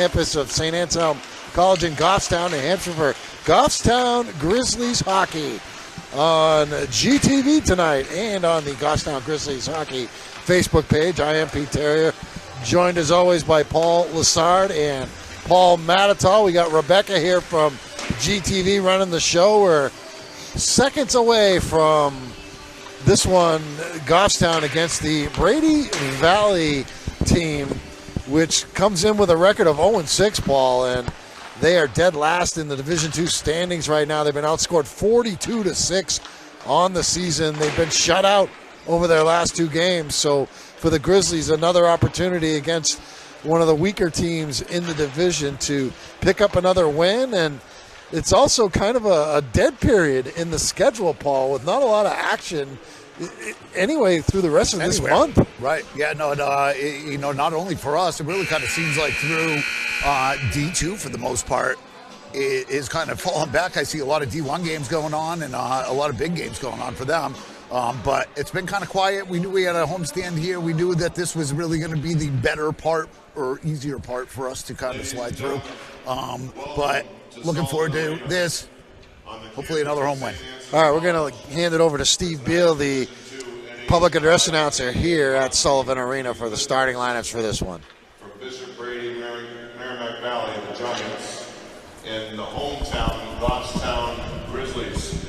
campus of St. Anselm College in Goffstown, New Hampshire for Goffstown Grizzlies hockey on GTV tonight and on the Goffstown Grizzlies hockey Facebook page. I am Pete Terrier, joined as always by Paul Lassard and Paul Matitall. We got Rebecca here from GTV running the show. We're seconds away from this one, Goffstown against the Brady Valley team, which comes in with a record of 0-6, Paul, and they are dead last in the Division II standings right now. They've been outscored 42-6 on the season. They've been shut out over their last two games. So for the Grizzlies, another opportunity against one of the weaker teams in the division to pick up another win. And it's also kind of a dead period in the schedule, Paul, with not a lot of action anyway through the rest of this month. Right. Yeah, no, not only for us, it really kind of seems like through D2 for the most part, it is kind of falling back. I see a lot of D1 games going on and a lot of big games going on for them. But it's been kind of quiet. We knew we had a homestand here. We knew that this was really going to be the better part or easier part for us to kind of slide through. But looking forward to this. Hopefully another home win. All right, we're going to hand it over to Steve Beal, the public address announcer here at Sullivan Arena for the starting lineups for this one. From Bishop Brady, Merrimack Valley, the Giants, and the hometown, Goffstown Grizzlies.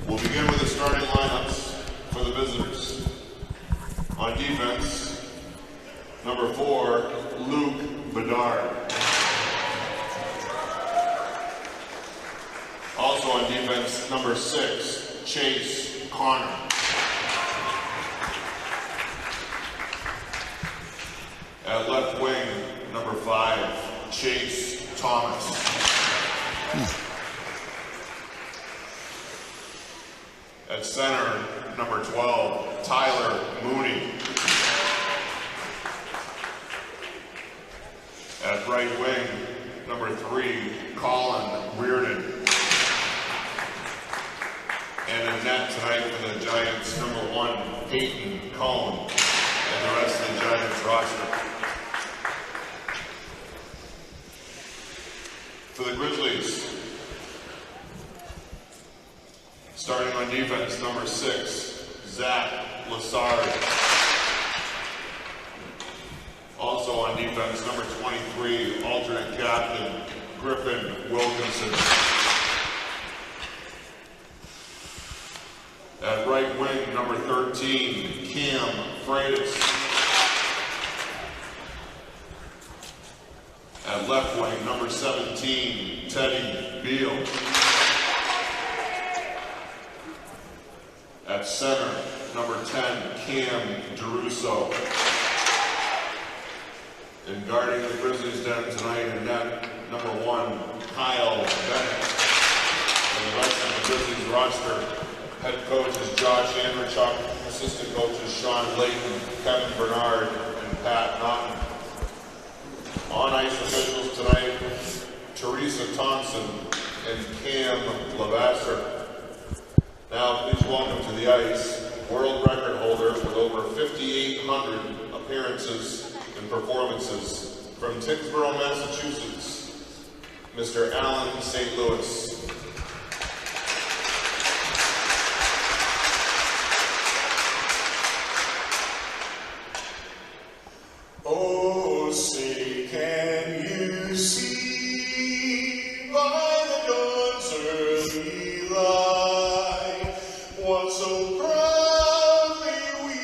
We'll begin with the starting lineups for the visitors. On defense, number 4, Luke Bedard. Also on defense, number 6, Chase Connor. At left wing, number 5, Chase Thomas. At center, number 12, Tyler Mooney. At right wing, number 3, Colin Reardon. And in net tonight for the Giants, number 1, Peyton Cohn, and the rest of the Giants roster. For the Grizzlies, starting on defense, number 6, Zach Lassard. Also on defense, number 23, alternate captain, Griffin Wilkinson. At right wing, number 13, Cam Freitas. At left wing, number 17, Teddy Beal. At center, number 10, Cam DeRusso. And guarding the Grizzlies down tonight in net, number 1, Kyle Bennett. And the rest of the Grizzlies roster, head coach is Josh Andrechuk, assistant coaches Sean Layton, Kevin Bernard, and Pat Naughton. On ice officials tonight, Teresa Thompson and Cam Lavasser. Now please welcome to the ice, world record holder with over 5,800 appearances and performances from Tingsboro, Massachusetts, Mr. Alan St. Louis. Oh, say, can you see by the dawn's early light what so proudly we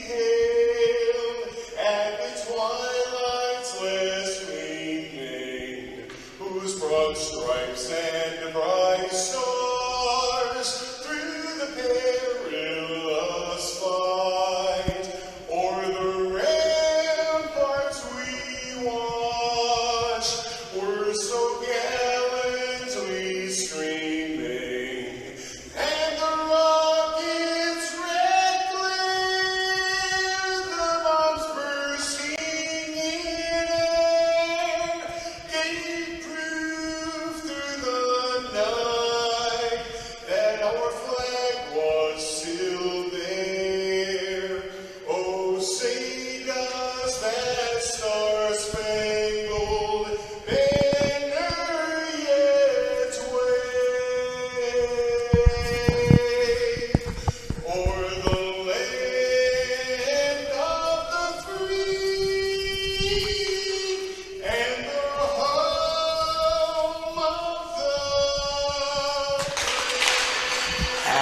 hailed at the twilight's last gleaming, whose broad stripes and bright stars through the perilous fight o'er the ramparts we watched were so gallantly streaming, and the rockets' red glare, the bombs bursting in air, gave proof through the night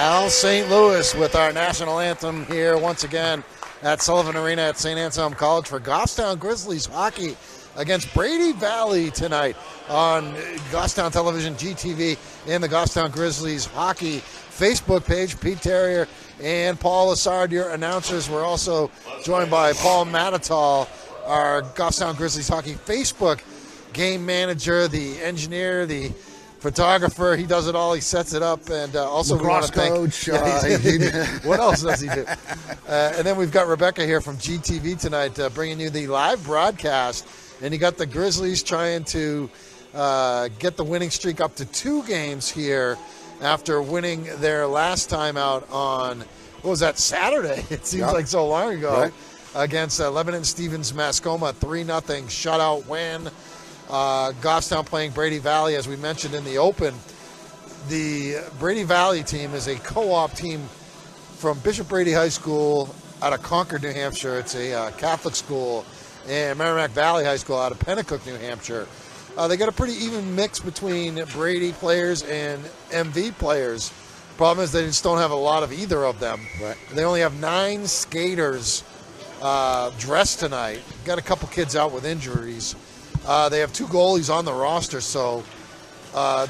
Al St. Louis with our national anthem here once again at Sullivan Arena at St. Anselm College for Goffstown Grizzlies hockey against Brady Valley tonight on Goffstown Television, GTV, and the Goffstown Grizzlies hockey Facebook page. Pete Terrier and Paul Lassard, your announcers. We're also joined by Paul Matatal, our Goffstown Grizzlies hockey Facebook game manager, the engineer, the photographer. He does it all. He sets it up, and also lacrosse coach. What else does he do? And then we've got Rebecca here from GTV tonight, bringing you the live broadcast. And you got the Grizzlies trying to get the winning streak up to 2 games here after winning their last time out on, what was that, Saturday? It seems like so long ago. Right. Against Lebanon Stevens Mascoma, 3-0 shutout win. Goffstown playing Brady Valley, as we mentioned in the open. The Brady Valley team is a co-op team from Bishop Brady High School out of Concord, New Hampshire. It's a Catholic school. And Merrimack Valley High School out of Pennacook, New Hampshire. They got a pretty even mix between Brady players and MV players. Problem is they just don't have a lot of either of them. Right. They only have 9 skaters dressed tonight. Got a couple kids out with injuries. They have 2 goalies on the roster, so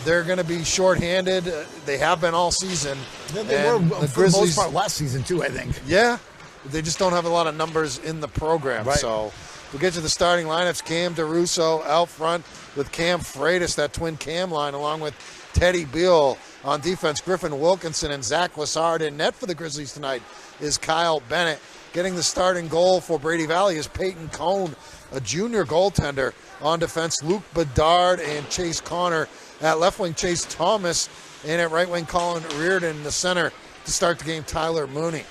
they're going to be shorthanded. They have been all season. They were, for the most part, last season, too, I think. Yeah, they just don't have a lot of numbers in the program. Right. So we'll get to the starting lineups. Cam DeRusso out front with Cam Freitas, that twin Cam line, along with Teddy Beal on defense. Griffin Wilkinson and Zach Lassard in net for the Grizzlies tonight is Kyle Bennett. Getting the starting goal for Brady Valley is Peyton Cohn, a junior goaltender. On defense, Luke Bedard and Chase Connor. At left wing, Chase Thomas. And at right wing, Colin Reardon. In the center to start the game, Tyler Mooney.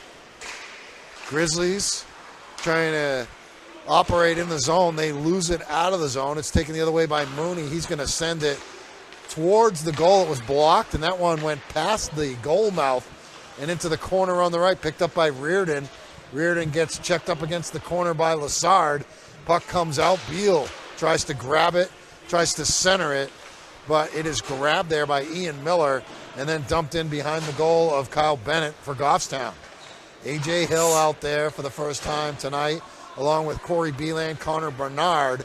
Grizzlies trying to operate in the zone. They lose it out of the zone. It's taken the other way by Mooney. He's going to send it towards the goal. It was blocked, and that one went past the goal mouth and into the corner on the right, picked up by Reardon. Reardon gets checked up against the corner by Lassard. Puck comes out. Beal tries to grab it, tries to center it, but it is grabbed there by Ian Miller and then dumped in behind the goal of Kyle Bennett for Goffstown. A.J. Hill out there for the first time tonight, along with Corey Beeland, Connor Bernard.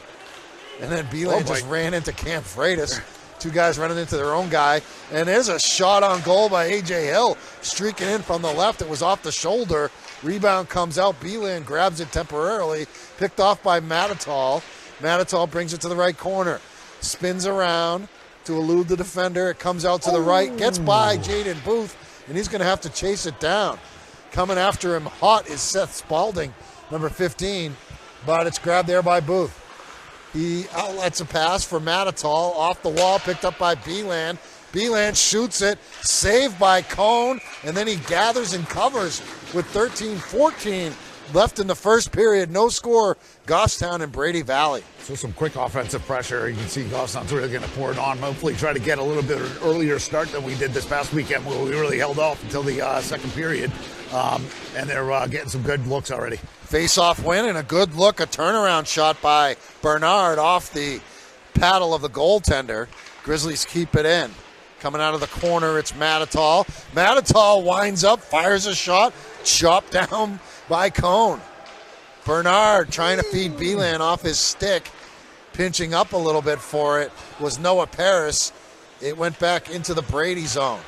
And then Beeland just ran into Cam Freitas. 2 guys running into their own guy. And there's a shot on goal by A.J. Hill, streaking in from the left. It was off the shoulder. Rebound comes out. Beeland grabs it temporarily. Picked off by Matatal. Matatal brings it to the right corner. Spins around to elude the defender. It comes out to the right. Gets by Jaden Booth. And he's going to have to chase it down. Coming after him hot is Seth Spalding, number 15, but it's grabbed there by Booth. He outlets a pass for Matatal, off the wall, picked up by Beeland. Beeland shoots it, saved by Cone, and then he gathers and covers with 13-14 left in the first period. No score, Goffstown and Brady Valley. So some quick offensive pressure. You can see Goffstown's really going to pour it on. Hopefully try to get a little bit of an earlier start than we did this past weekend, where we really held off until the second period. And they're getting some good looks already. Face-off win and a good look, a turnaround shot by Bernard off the paddle of the goaltender. Grizzlies keep it in. Coming out of the corner, it's Matatal. Matatal winds up, fires a shot, chopped down by Cone. Bernard trying to feed Beeland off his stick. Pinching up a little bit for it was Noah Paris. It went back into the Brady zone.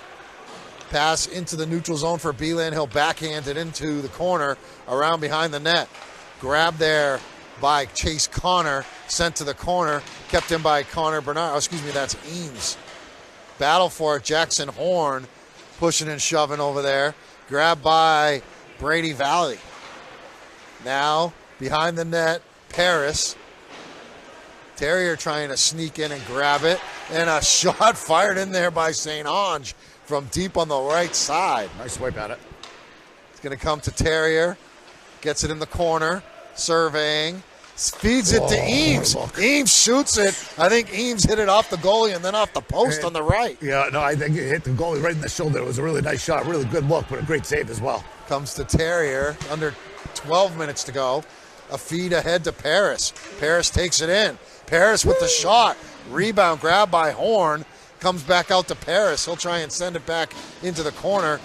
Pass into the neutral zone for Beeland. He'll backhand it into the corner around behind the net. Grabbed there by Chase Connor. Sent to the corner. Kept in by Connor Bernard. Oh, excuse me, that's Eames. Battle for it. Jackson Horn pushing and shoving over there. Grabbed by Brady Valley. Now behind the net, Paris. Terrier trying to sneak in and grab it. And a shot fired in there by St. Ange from deep on the right side. Nice swipe at it. It's going to come to Terrier. Gets it in the corner. Surveying. Feeds it to Eames. Eames shoots it. I think Eames hit it off the goalie and then off the post on the right. Yeah, no, I think it hit the goalie right in the shoulder. It was a really nice shot. Really good look, but a great save as well. Comes to Terrier. Under 12 minutes to go. A feed ahead to Paris. Paris takes it in. Paris with the shot. Rebound grab by Horn. Comes back out to Paris. He'll try and send it back into the corner.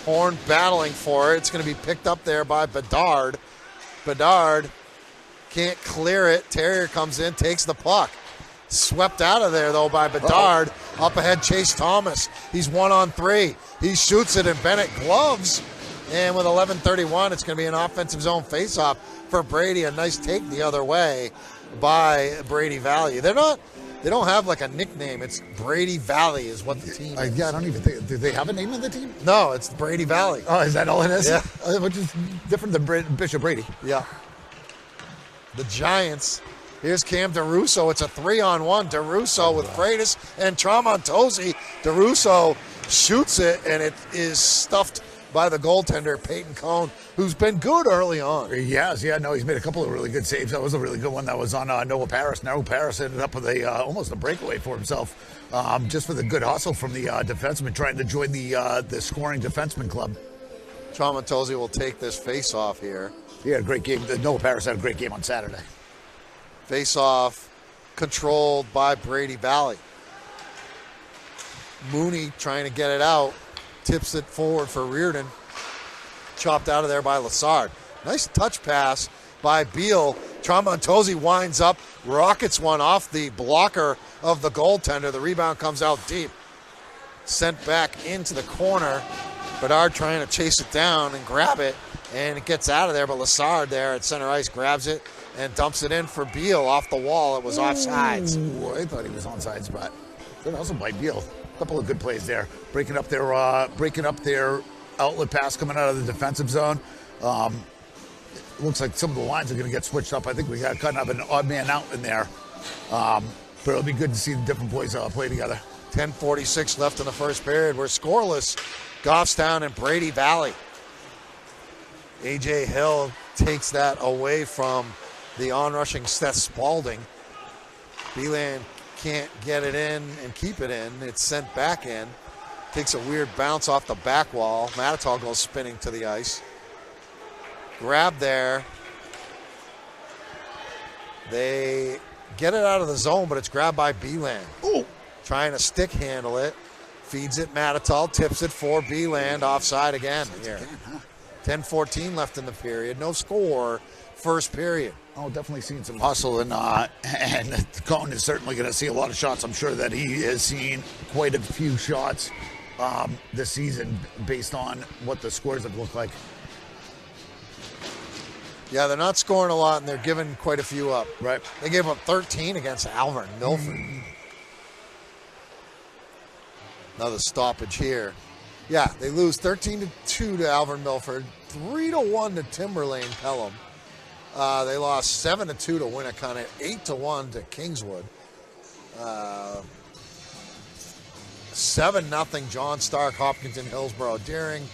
Horn battling for it. It's going to be picked up there by Bedard. Bedard can't clear it. Terrier comes in, takes the puck. Swept out of there, though, by Bedard. Up ahead, Chase Thomas. He's 1-on-3. He shoots it, and Bennett gloves. And with 11:31, it's going to be an offensive zone faceoff for Brady. A nice take the other way by Brady Valley. They don't have like a nickname. It's Brady Valley is what the team is. Yeah, I don't even think. Do they have a name of the team? No, it's Brady Valley. Oh, is that all it is? Yeah. Which is different than Bishop Brady. Yeah. The Giants. Here's Cam DeRusso. It's a 3-on-1. DeRusso with Freitas and Tramontosi. DeRusso shoots it, and it is stuffed by the goaltender, Peyton Cone, who's been good early on. Yes, no, he's made a couple of really good saves. That was a really good one that was on Noah Paris. Noah Paris ended up with almost a breakaway for himself, just for the good hustle from the defenseman trying to join the scoring defenseman club. Tramontosi will take this face-off here. He had a great game. Noah Paris had a great game on Saturday. Face-off controlled by Brady Valley. Mooney trying to get it out. Tips it forward for Reardon. Chopped out of there by Lassard. Nice touch pass by Beal. Tramontosi winds up, rockets one off the blocker of the goaltender. The rebound comes out deep. Sent back into the corner. Bedard trying to chase it down and grab it, and it gets out of there, but Lassard there at center ice grabs it and dumps it in for Beal off the wall. It was offsides. Ooh, I thought he was onside, but good hustle by Beal. A couple of good plays there, breaking up their outlet pass coming out of the defensive zone. It looks like some of the lines are going to get switched up. I think we got kind of an odd man out in there, but it'll be good to see the different boys play together. 10:46 left in the first period. We're scoreless. Goffstown and Brady Valley. A.J. Hill takes that away from the onrushing Seth Spalding. Beeland can't get it in and keep it in. It's sent back in. Takes a weird bounce off the back wall. Matitol goes spinning to the ice. Grab there. They get it out of the zone, but it's grabbed by Beeland. Ooh. Trying to stick handle it. Feeds it Matitol, tips it for Beeland. Offside again here. 10:14 left in the period. No score. First period. Oh, definitely seen some hustle, and Cone is certainly going to see a lot of shots. I'm sure that he has seen quite a few shots this season based on what the scores have looked like. Yeah, they're not scoring a lot, and they're giving quite a few up. Right. They gave up 13 against Alvern Milford. Another stoppage here. Yeah, they lose 13-2 to Alvern Milford, 3-1 to Timberlane Pelham. They lost 7-2 to Winnicott, 8-1 to Kingswood. 7-0 John Stark, Hopkinton, Hillsborough, Deering.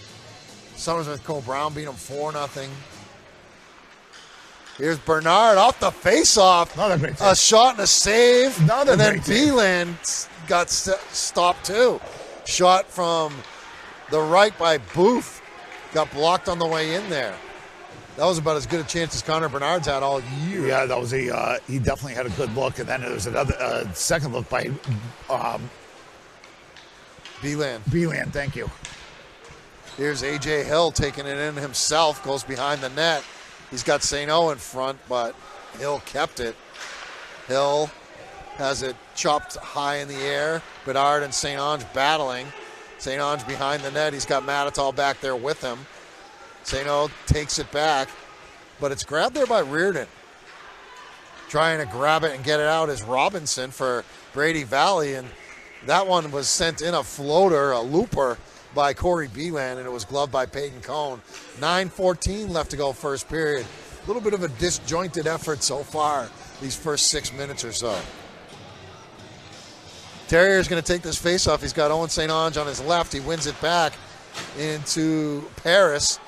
Summersmith Cole Brown beat them 4-0. Here's Bernard off the face-off. Another great A save. shot and a save. Another and then great save. Beeland got stopped too. Shot from the right by Booth. Got blocked on the way in there. That was about as good a chance as Connor Bernard's had all year. Yeah, that was he definitely had a good look, and then there was another second look by Beeland. Thank you. Here's A.J. Hill taking it in himself, goes behind the net. He's got St. O in front, but Hill kept it. Hill has it chopped high in the air. Bedard and St. Ange battling. St. Ange behind the net. He's got Matitol back there with him. St. O takes it back, but it's grabbed there by Reardon. Trying to grab it and get it out is Robinson for Brady Valley, and that one was sent in a floater, a looper, by Corey Beeland, and it was gloved by Peyton Cone. 9:14 left to go first period. A little bit of a disjointed effort so far, these first 6 minutes or so. Terrier's going to take this faceoff. He's got Owen St. Ange on his left. He wins it back into Paris.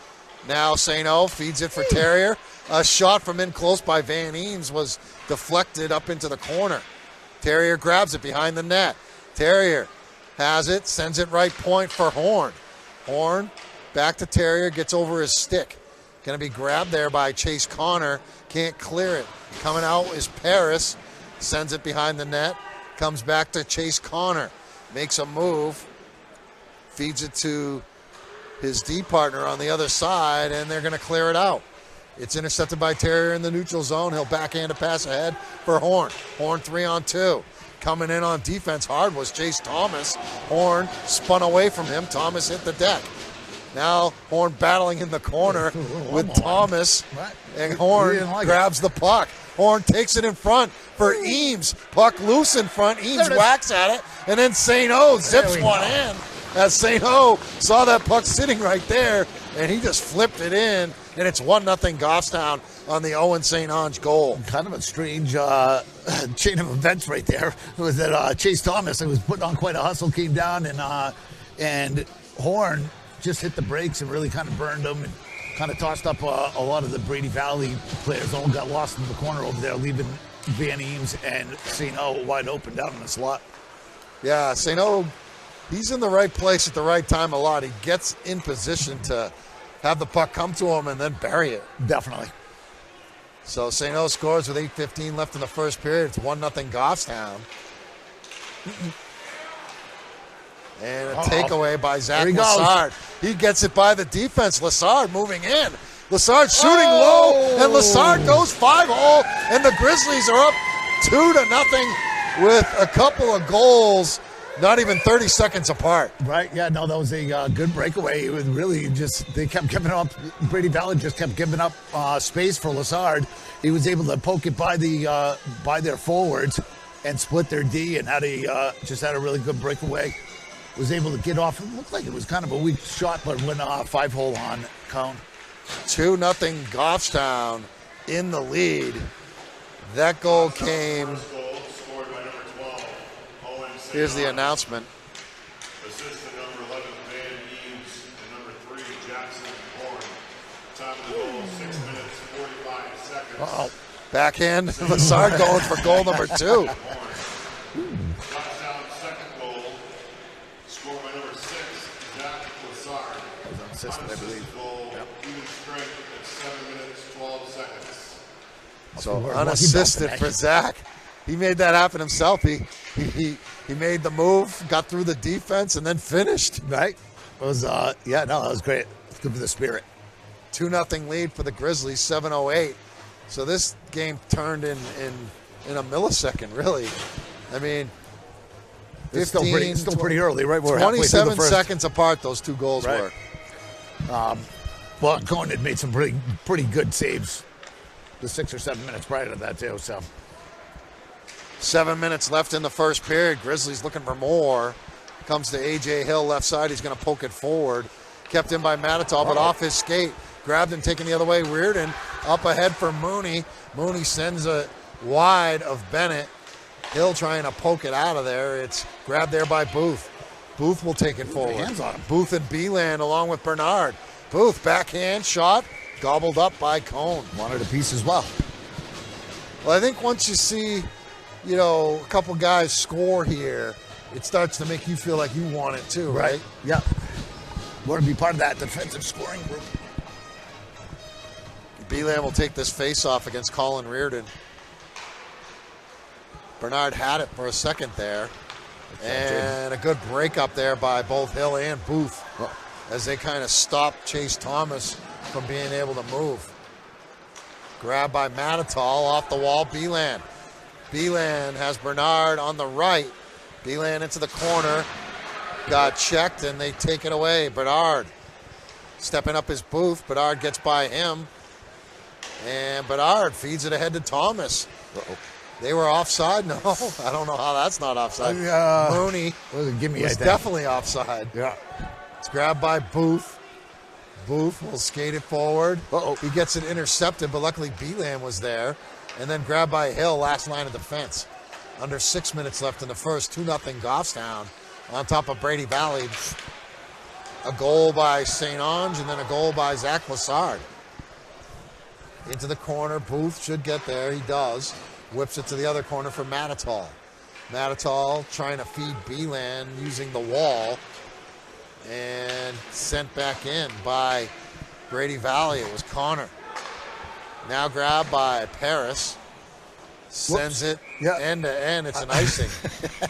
Now St. O feeds it for Terrier. A shot from in close by Van Eames was deflected up into the corner. Terrier grabs it behind the net. Terrier has it, sends it right point for Horn. Horn back to Terrier, gets over his stick. Going to be grabbed there by Chase Connor. Can't clear it. Coming out is Paris. Sends it behind the net. Comes back to Chase Connor. Makes a move. Feeds it to his D partner on the other side, and they're going to clear it out. It's intercepted by Terrier in the neutral zone. He'll backhand a pass ahead for Horn. Horn 3-on-2. Coming in on defense hard was Chase Thomas. Horn spun away from him. Thomas hit the deck. Now Horn battling in the corner with Thomas. And Horn grabs the puck. Horn takes it in front for Eames. Puck loose in front. Eames whacks at it. And then St. O zips one in. As St. O saw that puck sitting right there, and he just flipped it in, and it's 1-0 Goffstown on the Owen St. Onge goal. Kind of a strange chain of events right there. It was that Chase Thomas, who was putting on quite a hustle, came down, and Horn just hit the brakes and really kind of burned him and kind of tossed up a lot of the Brady Valley players. All got lost in the corner over there, leaving Van Eames and St. O wide open down in the slot. Yeah, St. O, he's in the right place at the right time a lot. He gets in position to have the puck come to him and then bury it. Definitely. So St. O scores with 8:15 left in the first period. It's 1-0 Goffstown. And a takeaway by Zach Lassard. He gets it by the defense. Lassard moving in. Lassard shooting low, and Lassard goes 5-hole, and the Grizzlies are up 2-0 with a couple of goals, not even 30 seconds apart. Right, yeah, no, that was a good breakaway. It was really just, they kept giving up, Brady Valley just kept giving up space for Lassard. He was able to poke it by their forwards and split their D and had just had a really good breakaway. Was able to get off. It looked like it was kind of a weak shot, but went 5-hole on Cone. 2-0 Goffstown in the lead. That goal came. Here's the announcement. Assist to number 11, Van Eames, and number 3, Jackson Horn. Time of the goal, 6 minutes, 45 seconds. Uh-oh. Backhand. Lassard going for goal number 2. Goffstown's second goal, scored by number 6, Jack Lassard. That was unassisted, I believe. Goal, even strength at 7 minutes, 12 seconds. So unassisted for Zach. He made that happen himself. He made the move, got through the defense, and then finished. Right? It was, that was great. It's good for the spirit. 2-0 lead for the Grizzlies, 7:08. So this game turned in a millisecond, really. I mean, it's still pretty early, right? We're 27 seconds apart, those two goals were. Well, Cohen had made some pretty good saves the 6 or 7 minutes prior to that, too, so. 7 minutes left in the first period. Grizzlies looking for more. Comes to A.J. Hill, left side. He's going to poke it forward. Kept in by Matitol, but off his skate. Grabbed and taken the other way. Reardon up ahead for Mooney. Mooney sends it wide of Bennett. Hill trying to poke it out of there. It's grabbed there by Booth. Booth will take it forward. Hands on him. Booth and Beeland along with Bernard. Booth, backhand shot, gobbled up by Cone. Wanted a piece as well. Well, I think once you see, a couple guys score here, it starts to make you feel like you want it too, right? Yeah. Want to be part of that defensive scoring group. Beeland will take this face-off against Colin Reardon. Bernard had it for a second there. And a good break up there by both Hill and Booth as they kind of stopped Chase Thomas from being able to move. Grabbed by Matitol off the wall, Beeland. Beeland has Bernard on the right. Beeland into the corner. Got checked and they take it away. Bernard stepping up his Booth. Bernard gets by him. And Bernard feeds it ahead to Thomas. They were offside? No, I don't know how that's not offside. Mooney was definitely offside. Yeah. It's grabbed by Booth. Booth will skate it forward. He gets it intercepted, but luckily Beeland was there. And then grabbed by Hill, last line of defense. Under 6 minutes left in the first, 2-0 Goffstown on top of Brady Valley. A goal by St. Onge and then a goal by Zach Lassard. Into the corner, Booth should get there, he does. Whips it to the other corner for Matitol. Matitol trying to feed Beeland using the wall. And sent back in by Brady Valley. It was Connor. Now grabbed by Paris. Sends it Yeah. end to end. It's an icing.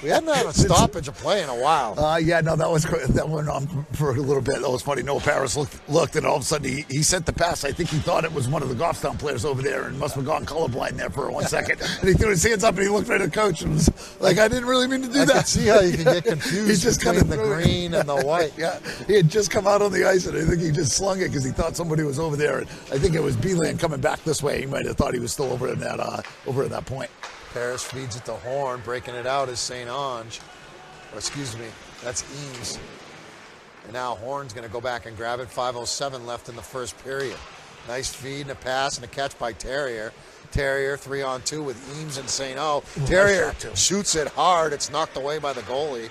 We hadn't had a stoppage of play in a while. That went on for a little bit. That was funny. Noah Paris looked, and all of a sudden he sent the pass. I think he thought it was one of the Goffstown players over there, and must have gone colorblind there for 1 second. And he threw his hands up and he looked right at the coach and was like, "I didn't really mean to do I that." can see how you can get confused between the green and the white. Yeah, he had just come out on the ice, and I think he just slung it because he thought somebody was over there. And I think it was Beeland coming back this way. He might have thought he was still over at that point. Paris feeds it to Horn. Breaking it out is St. Ange. Or excuse me, that's Eames. And now Horn's going to go back and grab it. 5:07 left in the first period. Nice feed and a pass and a catch by Terrier. Terrier 3-on-2 with Eames and St. O. Terrier shoots it hard. It's knocked away by the goalie.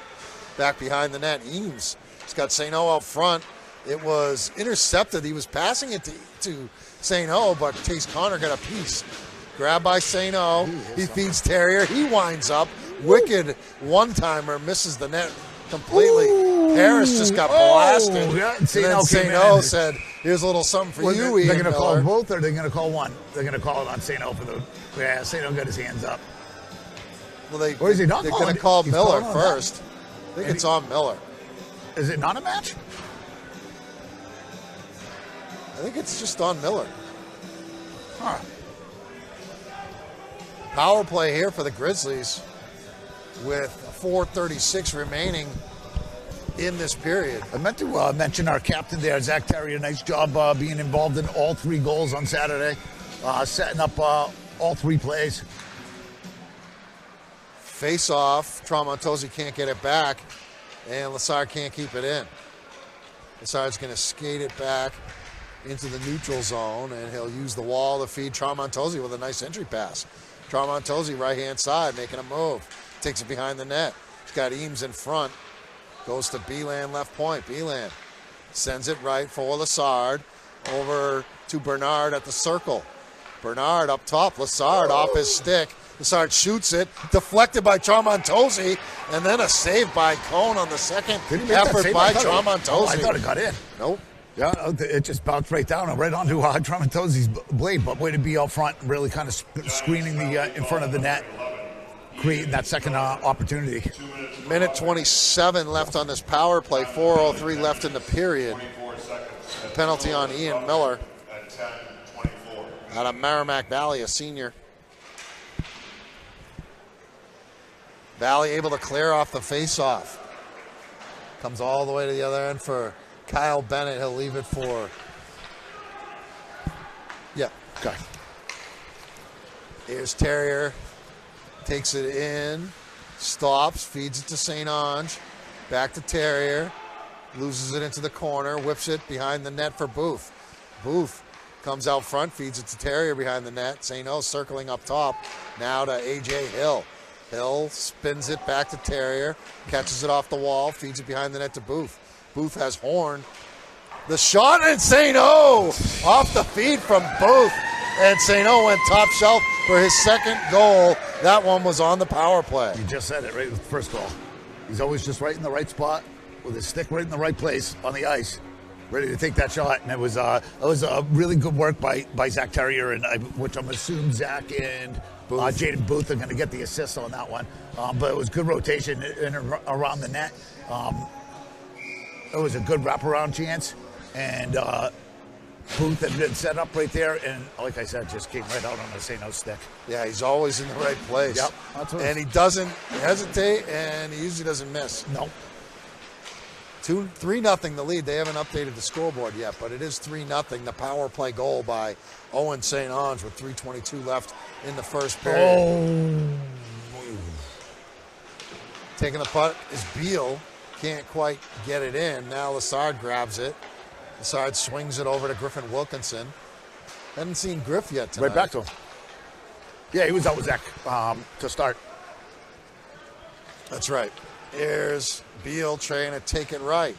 Back behind the net, Eames. He's got St. O out front. It was intercepted. He was passing it to St. O, but Chase Connor got a piece. Grabbed by St. O. He feeds Terrier. He winds up. Wicked one-timer. Misses the net completely. Paris just got blasted. Yeah, and then St. O said, "Here's a little something for you, Ian They're going to call Miller." both, or they're going to call one? They're going to call it on St. O for the... Yeah, St. O got his hands up. Well, Or is he not they're calling going to it? call He's Miller calling on first. I think it's on Miller. Is it not a match? I think it's just on Miller. Huh. Power play here for the Grizzlies with 4:36 remaining in this period. I meant to mention our captain there, Zach Terrier. Nice job being involved in all 3 goals on Saturday, setting up all 3 plays. Face off. Tramontosi can't get it back, and Lassard can't keep it in. Lassard's going to skate it back into the neutral zone, and he'll use the wall to feed Tramontosi with a nice entry pass. Tramontosi right-hand side, making a move. Takes it behind the net. He's got Eames in front. Goes to Beeland left point. Beeland sends it right for Lassard. Over to Bernard at the circle. Bernard up top. Lassard off his stick. Lassard shoots it. Deflected by Tramontosi. And then a save by Cone on the second effort by Tramontosi. I thought it got in. Nope. Yeah, it just bounced right down and right onto Tramontosi's blade. But way to be out front, really kind of screening the in front of the net, creating that second opportunity. Minute 27 left on this power play. 4:03 left in the period. A penalty on Ian Miller out of Merrimack Valley, a senior. Valley able to clear off the face-off. Comes all the way to the other end for Kyle Bennett. He'll leave it for... Yeah, okay. Here's Terrier. Takes it in. Stops. Feeds it to St. Ange. Back to Terrier. Loses it into the corner. Whips it behind the net for Booth. Booth comes out front. Feeds it to Terrier behind the net. St. O circling up top. Now to A.J. Hill. Hill spins it back to Terrier. Catches it off the wall. Feeds it behind the net to Booth. Booth has Horn. The shot, and St. O off the feed from Booth. And St. O went top shelf for his second goal. That one was on the power play. You just said it right with the first goal. He's always just right in the right spot with his stick right in the right place on the ice, ready to take that shot. And it was a really good work by Zach Terrier, and which I'm assuming Zach and Jaden Booth are going to get the assist on that one. But it was good rotation in around the net. It was a good wraparound chance, and Booth had been set up right there, and like I said, just came right out on the St. O stick. Yeah, he's always in the right place. Yep, that's what and he doesn't hesitate, and he usually doesn't miss. No. 3-0 the lead. They haven't updated the scoreboard yet, but it is 3-0. The power play goal by Owen St. Ange with 3:22 left in the first period. Taking the puck is Beal. Can't quite get it in. Now Lassard grabs it. Lassard swings it over to Griffin Wilkinson. Hadn't seen Griff yet tonight. Right back to him. Yeah, he was out with Zach to start. That's right. Here's Beal trying to take it right.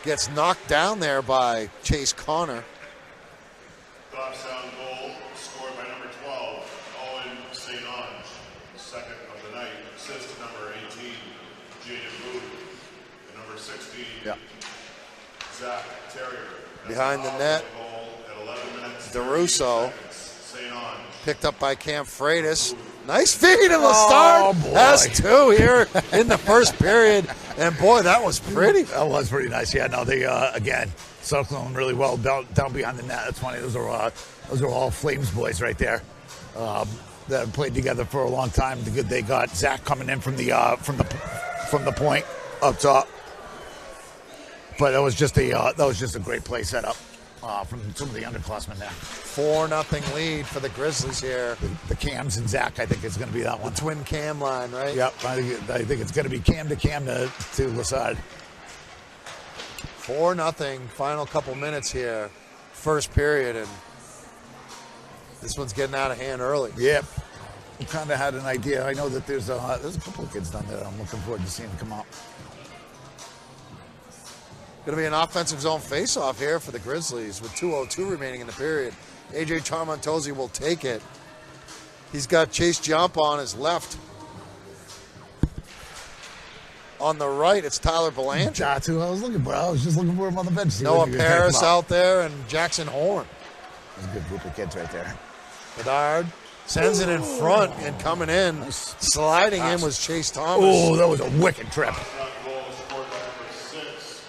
Gets knocked down there by Chase Connor. Goffstown goal scored by number 12, Owen St. Ange. Second of the night. Assist to number 18, Jaden Booth. And number 16, Zach Terrier. Behind the net, Goal at 11 minutes, DeRusso. St. Ange. Picked up by Cam Freitas. Nice feed, and Lassard boy. has 2 here in the first period. And, boy, that was pretty. That was pretty nice. Yeah, no, they, again, circling really well down behind the net. That's funny. Those are all Flames boys right there that have played together for a long time. The good they got Zach coming in from the point up top. But that was just a great play setup from some of the underclassmen there. 4-0 lead for the Grizzlies here. The Cams and Zach, I think, is going to be that one. The twin Cam line, right? Yep, I think it's going to be Cam to Lassard. 4-0, final couple minutes here, first period, and this one's getting out of hand early. Yep. I kind of had an idea. I know that there's a couple of kids down there that I'm looking forward to seeing come out. Going to be an offensive zone faceoff here for the Grizzlies with 2:02 remaining in the period. A.J. Charmantosi will take it. He's got Chase Jump on his left. On the right, it's Tyler Belanger. That's who I was looking for. I was just looking for him on the bench. Noah Paris out there and Jackson Horn. That's a good group of kids right there. Bedard sends it in front and coming in. Sliding in was Chase Thomas. Oh, that was a wicked trip. Goal scored by number 6,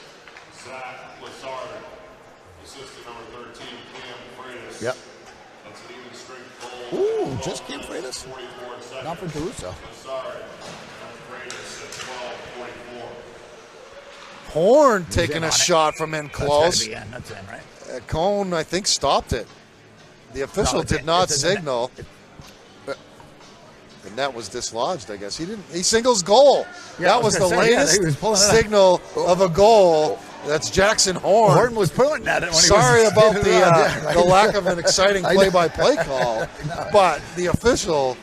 Zach Lassard. Assistant number 13, Cam Freitas. Yep. That's an even strength goal. Ooh, just Cam Freitas. 44 seconds. Not for Caruso. Lassard and Freitas at 12:44. Horn taking in a on it. shot from in That's close. That's in, right? Cone, I think, stopped it. The official it's did in. not It's in the net. signal. The net was dislodged, I guess. He singles goal. Yeah, that I was was the gonna say, yeah, latest he was pulling it out. signal of a goal. That's Jackson Horn. Horton was pulling at it when Sorry he was about spinning around. Yeah, the right. lack of an exciting I know. play-by-play call, but the official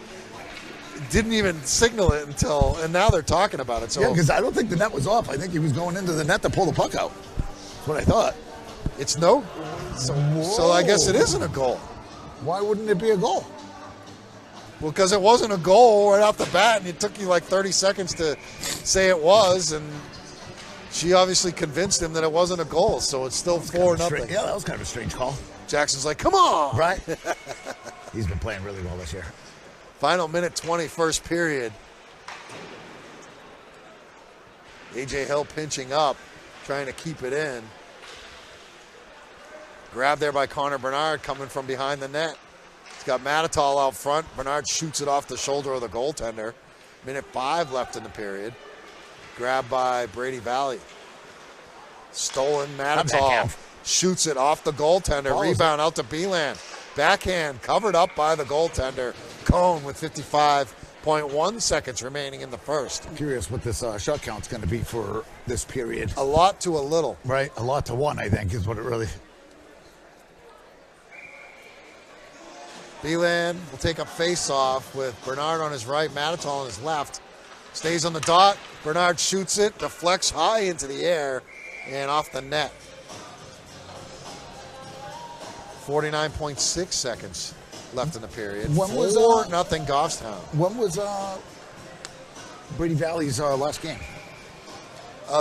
didn't even signal it and now they're talking about it. So Yeah, because I don't think the net was off. I think he was going into the net to pull the puck out. That's what I thought. it's no. So I guess it isn't a goal. Why wouldn't it be a goal? Well, because it wasn't a goal right off the bat, and it took you like 30 seconds to say it was, and she obviously convinced him that it wasn't a goal, so it's still 4-0. Yeah, that was kind of a strange call. Jackson's like, come on! Right? He's been playing really well this year. Final minute 20, first period. A.J. Hill pinching up, trying to keep it in. Grabbed there by Connor Bernard, coming from behind the net. He's got Matitol out front. Bernard shoots it off the shoulder of the goaltender. Minute 5 left in the period. Grabbed by Brady Valley. Stolen Matitol. Backhand. Shoots it off the goaltender. Follows Rebound out to Beeland. Backhand covered up by the goaltender. Cone with 55.1 seconds remaining in the first. Curious what this shot count's going to be for this period. A lot to a little. Right? A lot to one, I think, is what it really... Beeland will take a face-off with Bernard on his right, Matitol on his left. Stays on the dot. Bernard shoots it, deflects high into the air, and off the net. 49.6 seconds left in the period. When was, 4-0 Goffstown. When was Brady Valley's last game?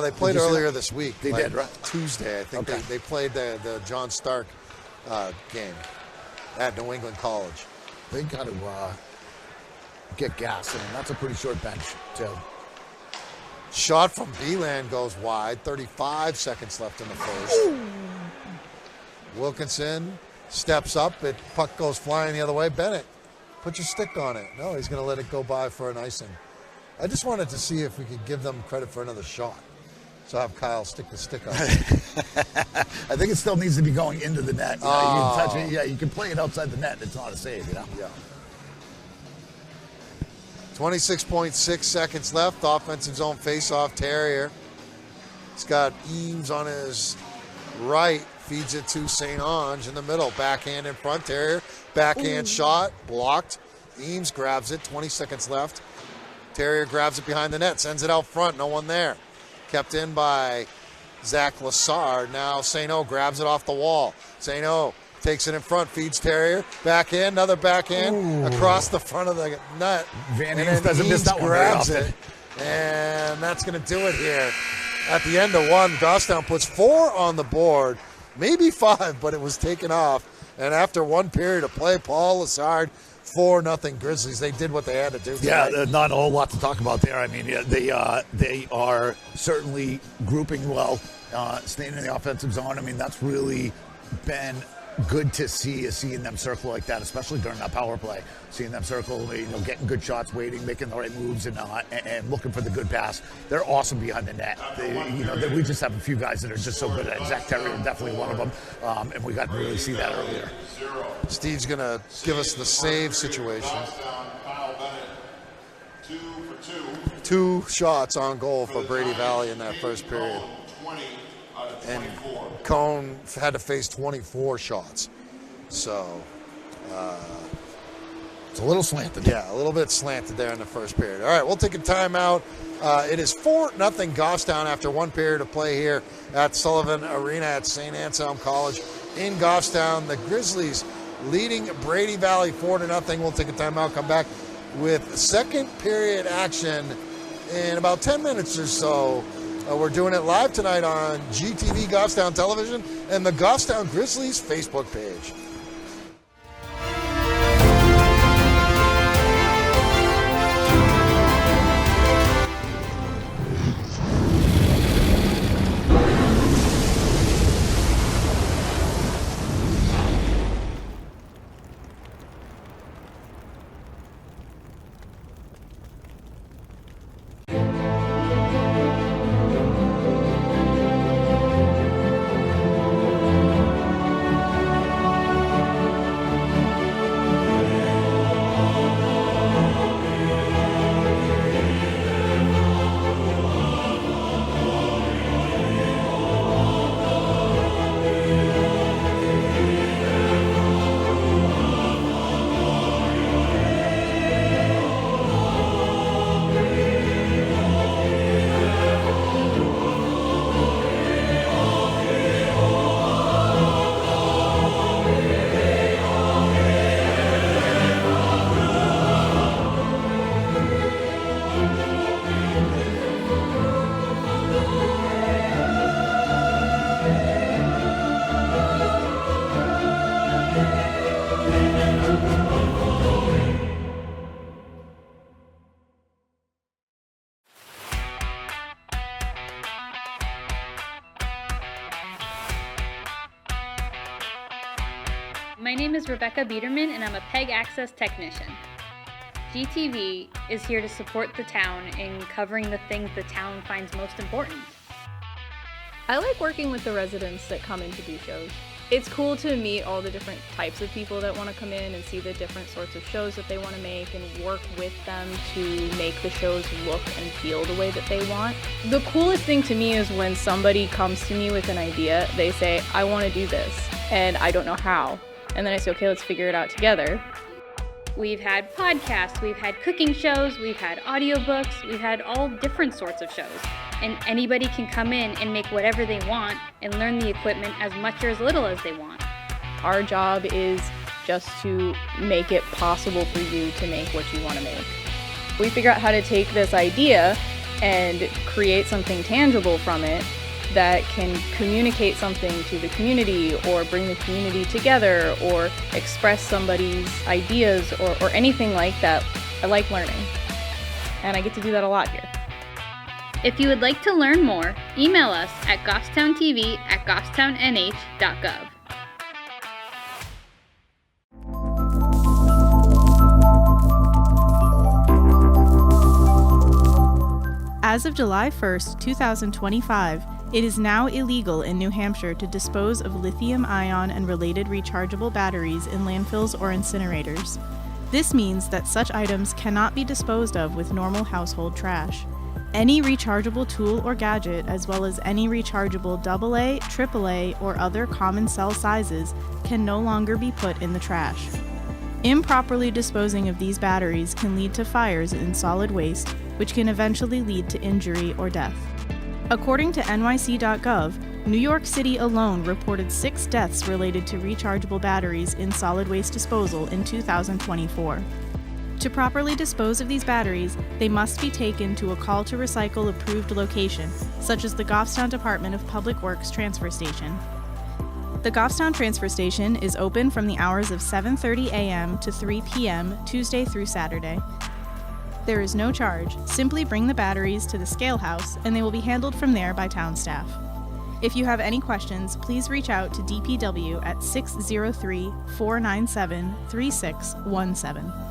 They played Did you see earlier that? this week. They did, right? Tuesday, I think. Okay. They played the John Stark game at New England College. They got to get gas. I mean, that's a pretty short bench, too. Shot from Beeland goes wide. 35 seconds left in the first. Wilkinson steps up. Puck goes flying the other way. Bennett, put your stick on it. No, he's going to let it go by for an icing. I just wanted to see if we could give them credit for another shot. So have Kyle stick the stick on it. I think it still needs to be going into the net. You know, you can touch it. Yeah, you can play it outside the net. And it's not a save, you know? Yeah. 26.6 seconds left. Offensive zone faceoff. Terrier. He's got Eames on his right. Feeds it to St. Ange in the middle. Backhand in front. Terrier. Backhand shot. Blocked. Eames grabs it. 20 seconds left. Terrier grabs it behind the net. Sends it out front. No one there. Kept in by Zach Lassard. Now St. O grabs it off the wall. St. O takes it in front, feeds Terrier. Backhand, another backhand across the front of the net. Van and Eames doesn't miss that one very grabs often. it. And that's going to do it here. At the end of one, Goffstown puts 4 on the board, maybe 5, but it was taken off. And after one period of play, Paul Lassard 4-0 Grizzlies. They did what they had to do tonight. Yeah, not a whole lot to talk about there. I mean, yeah, they are certainly grouping well, staying in the offensive zone. I mean, that's really been good to see, seeing them circle like that, especially during that power play. Seeing them circle, getting good shots, waiting, making the right moves, and looking for the good pass. They're awesome behind the net. We just have a few guys that are just so good at it. Zach Terry is definitely one of them, and we got to really see that earlier. Steve's going to give us the save situation. Kyle Bennett, 2 for 2. 2 shots on goal for Brady Valley in that first period. 20 out of 24. And Cone had to face 24 shots. So, it's a little slanted. Yeah, a little bit slanted there in the first period. All right, we'll take a timeout. It is 4-0 Goffstown after 1 period of play here at Sullivan Arena at St. Anselm College in Goffstown. The Grizzlies leading Brady Valley 4-0. We'll take a timeout, come back with second period action in about 10 minutes or so. We're doing it live tonight on GTV Goffstown Television and the Goffstown Grizzlies Facebook page. My name is Rebecca Biederman and I'm a PEG Access Technician. GTV is here to support the town in covering the things the town finds most important. I like working with the residents that come in to do shows. It's cool to meet all the different types of people that want to come in and see the different sorts of shows that they want to make and work with them to make the shows look and feel the way that they want. The coolest thing to me is when somebody comes to me with an idea, they say, I want to do this, and I don't know how. And then I say, okay, let's figure it out together. We've had podcasts, we've had cooking shows, we've had audiobooks, we've had all different sorts of shows. And anybody can come in and make whatever they want and learn the equipment as much or as little as they want. Our job is just to make it possible for you to make what you want to make. We figure out how to take this idea and create something tangible from it that can communicate something to the community or bring the community together or express somebody's ideas or anything like that. I like learning, and I get to do that a lot here. If you would like to learn more, email us at goffstowntv@goffstownnh.gov. As of July 1st, 2025, it is now illegal in New Hampshire to dispose of lithium-ion and related rechargeable batteries in landfills or incinerators. This means that such items cannot be disposed of with normal household trash. Any rechargeable tool or gadget, as well as any rechargeable AA, AAA, or other common cell sizes, can no longer be put in the trash. Improperly disposing of these batteries can lead to fires in solid waste, which can eventually lead to injury or death. According to nyc.gov, New York City alone reported 6 deaths related to rechargeable batteries in solid waste disposal in 2024. To properly dispose of these batteries, they must be taken to a call to recycle approved location, such as the Goffstown Department of Public Works transfer station. The Goffstown Transfer Station is open from the hours of 7:30 a.m. to 3 p.m. Tuesday through Saturday. There is no charge. Simply bring the batteries to the scale house and they will be handled from there by town staff. If you have any questions, please reach out to DPW at 603-497-3617.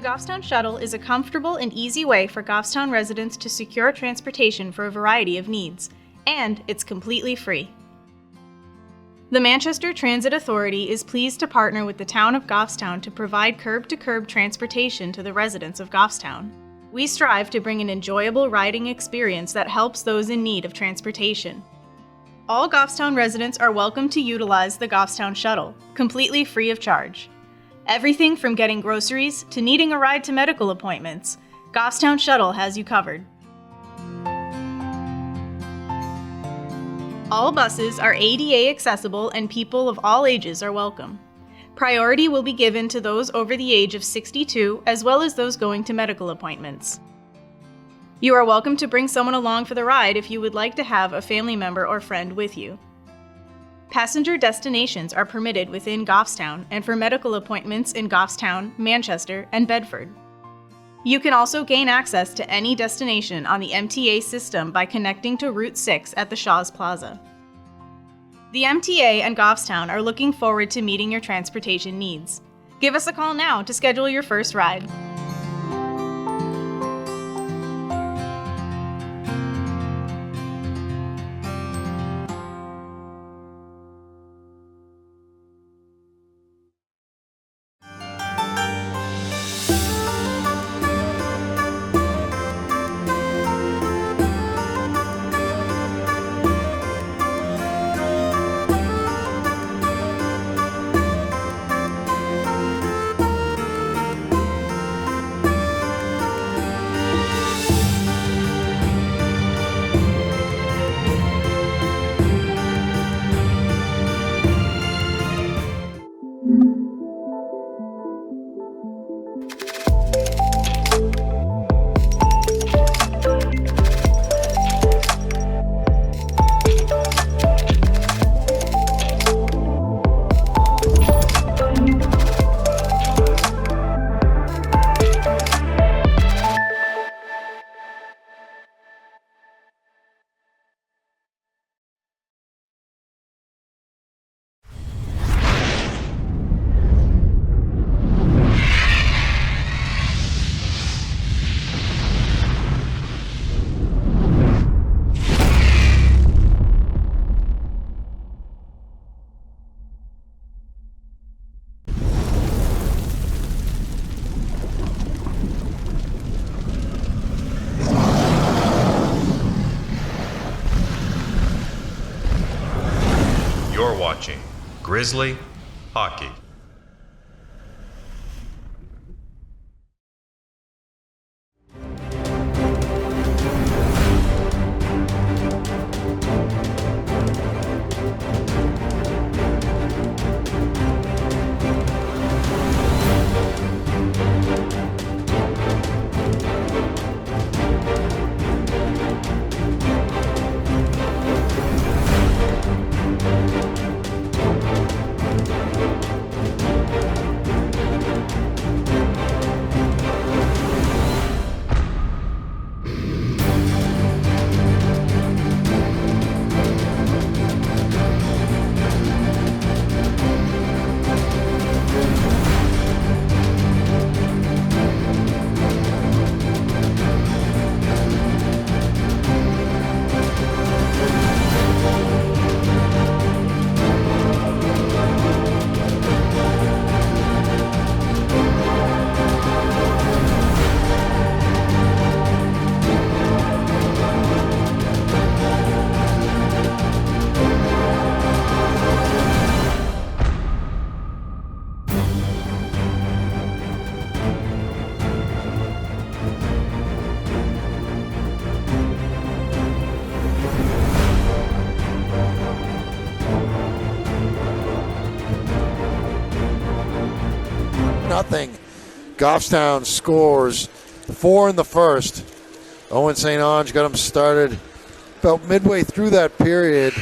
The Goffstown Shuttle is a comfortable and easy way for Goffstown residents to secure transportation for a variety of needs, and it's completely free. The Manchester Transit Authority is pleased to partner with the town of Goffstown to provide curb-to-curb transportation to the residents of Goffstown. We strive to bring an enjoyable riding experience that helps those in need of transportation. All Goffstown residents are welcome to utilize the Goffstown Shuttle, completely free of charge. Everything from getting groceries to needing a ride to medical appointments, Goffstown Shuttle has you covered. All buses are ADA accessible and people of all ages are welcome. Priority will be given to those over the age of 62 as well as those going to medical appointments. You are welcome to bring someone along for the ride if you would like to have a family member or friend with you. Passenger destinations are permitted within Goffstown and for medical appointments in Goffstown, Manchester, and Bedford. You can also gain access to any destination on the MTA system by connecting to Route 6 at the Shaw's Plaza. The MTA and Goffstown are looking forward to meeting your transportation needs. Give us a call now to schedule your first ride. Grizzly Hockey. Nothing. Goffstown scores 4 in the first. Owen St. Ange got them started about midway through that period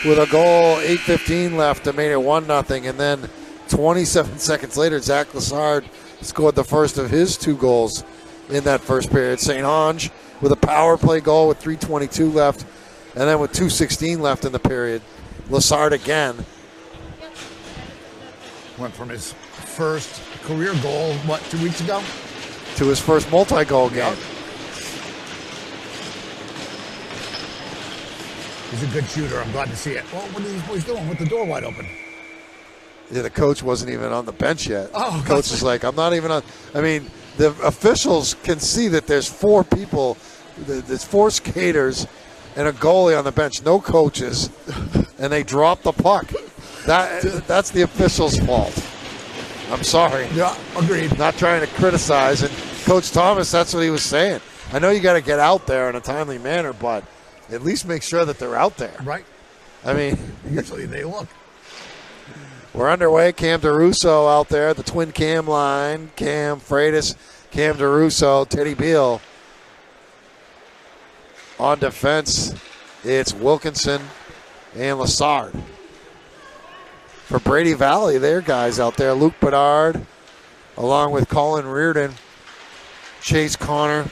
with a goal, 8:15 left, that made it 1-0. And then 27 seconds later, Zach Lassard scored the first of his 2 goals in that first period. St. Ange with a power play goal with 3:22 left. And then with 2:16 left in the period, Lassard again. Went from his first career goal, 2 weeks ago? To his first multi-goal game. Yep. He's a good shooter. I'm glad to see it. Well, what are these boys doing with the door wide open? Yeah, the coach wasn't even on the bench yet. Oh, the coach is like, I'm not even on. I mean, the officials can see that there's 4 people, there's 4 skaters and a goalie on the bench, no coaches, and they drop the puck. That's the officials' fault. I'm sorry. Yeah, agreed. Not trying to criticize. And Coach Thomas, that's what he was saying. I know you got to get out there in a timely manner, but at least make sure that they're out there. Right. I mean, usually they look. We're underway. Cam DeRusso out there, the twin Cam line. Cam Freitas, Cam DeRusso, Teddy Beal. On defense, it's Wilkinson and Lassard. For Brady Valley, their guys out there, Luke Bedard, along with Colin Reardon, Chase Connor,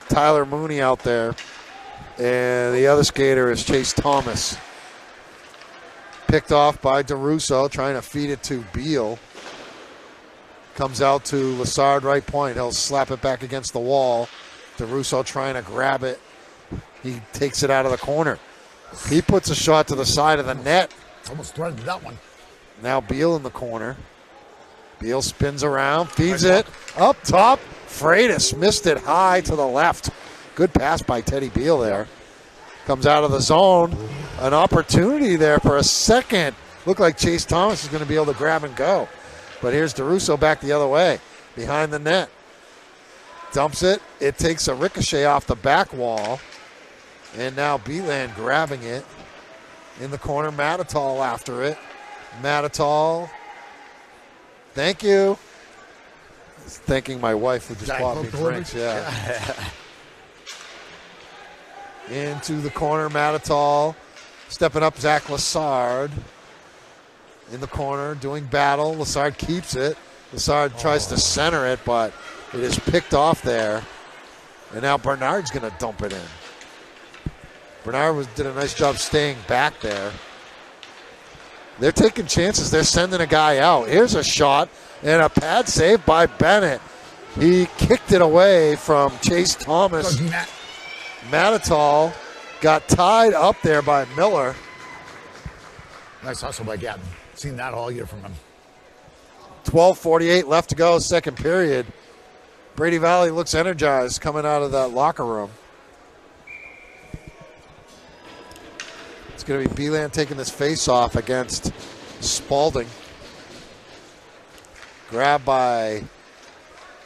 Tyler Mooney out there, and the other skater is Chase Thomas. Picked off by DeRusso, trying to feed it to Beal. Comes out to Lassard, right point. He'll slap it back against the wall. DeRusso trying to grab it. He takes it out of the corner. He puts a shot to the side of the net. Almost threaded that one. Now Beal in the corner. Beal spins around, feeds it up top. Freitas missed it high to the left. Good pass by Teddy Beal there. Comes out of the zone. An opportunity there for a second. Looked like Chase Thomas is going to be able to grab and go. But here's DeRusso back the other way, behind the net. Dumps it. It takes a ricochet off the back wall. And now Beeland grabbing it. In the corner, Matatall after it. Matatall. Thank you. Thanking my wife who just bought me drinks. Yeah. Into the corner, Matatall. Stepping up, Zach Lassard. In the corner, doing battle. Lassard keeps it. Lassard tries to center it, but it is picked off there. And now Bernard's going to dump it in. Bernard did a nice job staying back there. They're taking chances. They're sending a guy out. Here's a shot and a pad save by Bennett. He kicked it away from Chase Thomas. Matatall got tied up there by Miller. Nice hustle by Gatton. Seen that all year from him. 12:48 left to go, second period. Brady Valley looks energized coming out of that locker room. It's going to be Beeland taking this face-off against Spalding. Grabbed by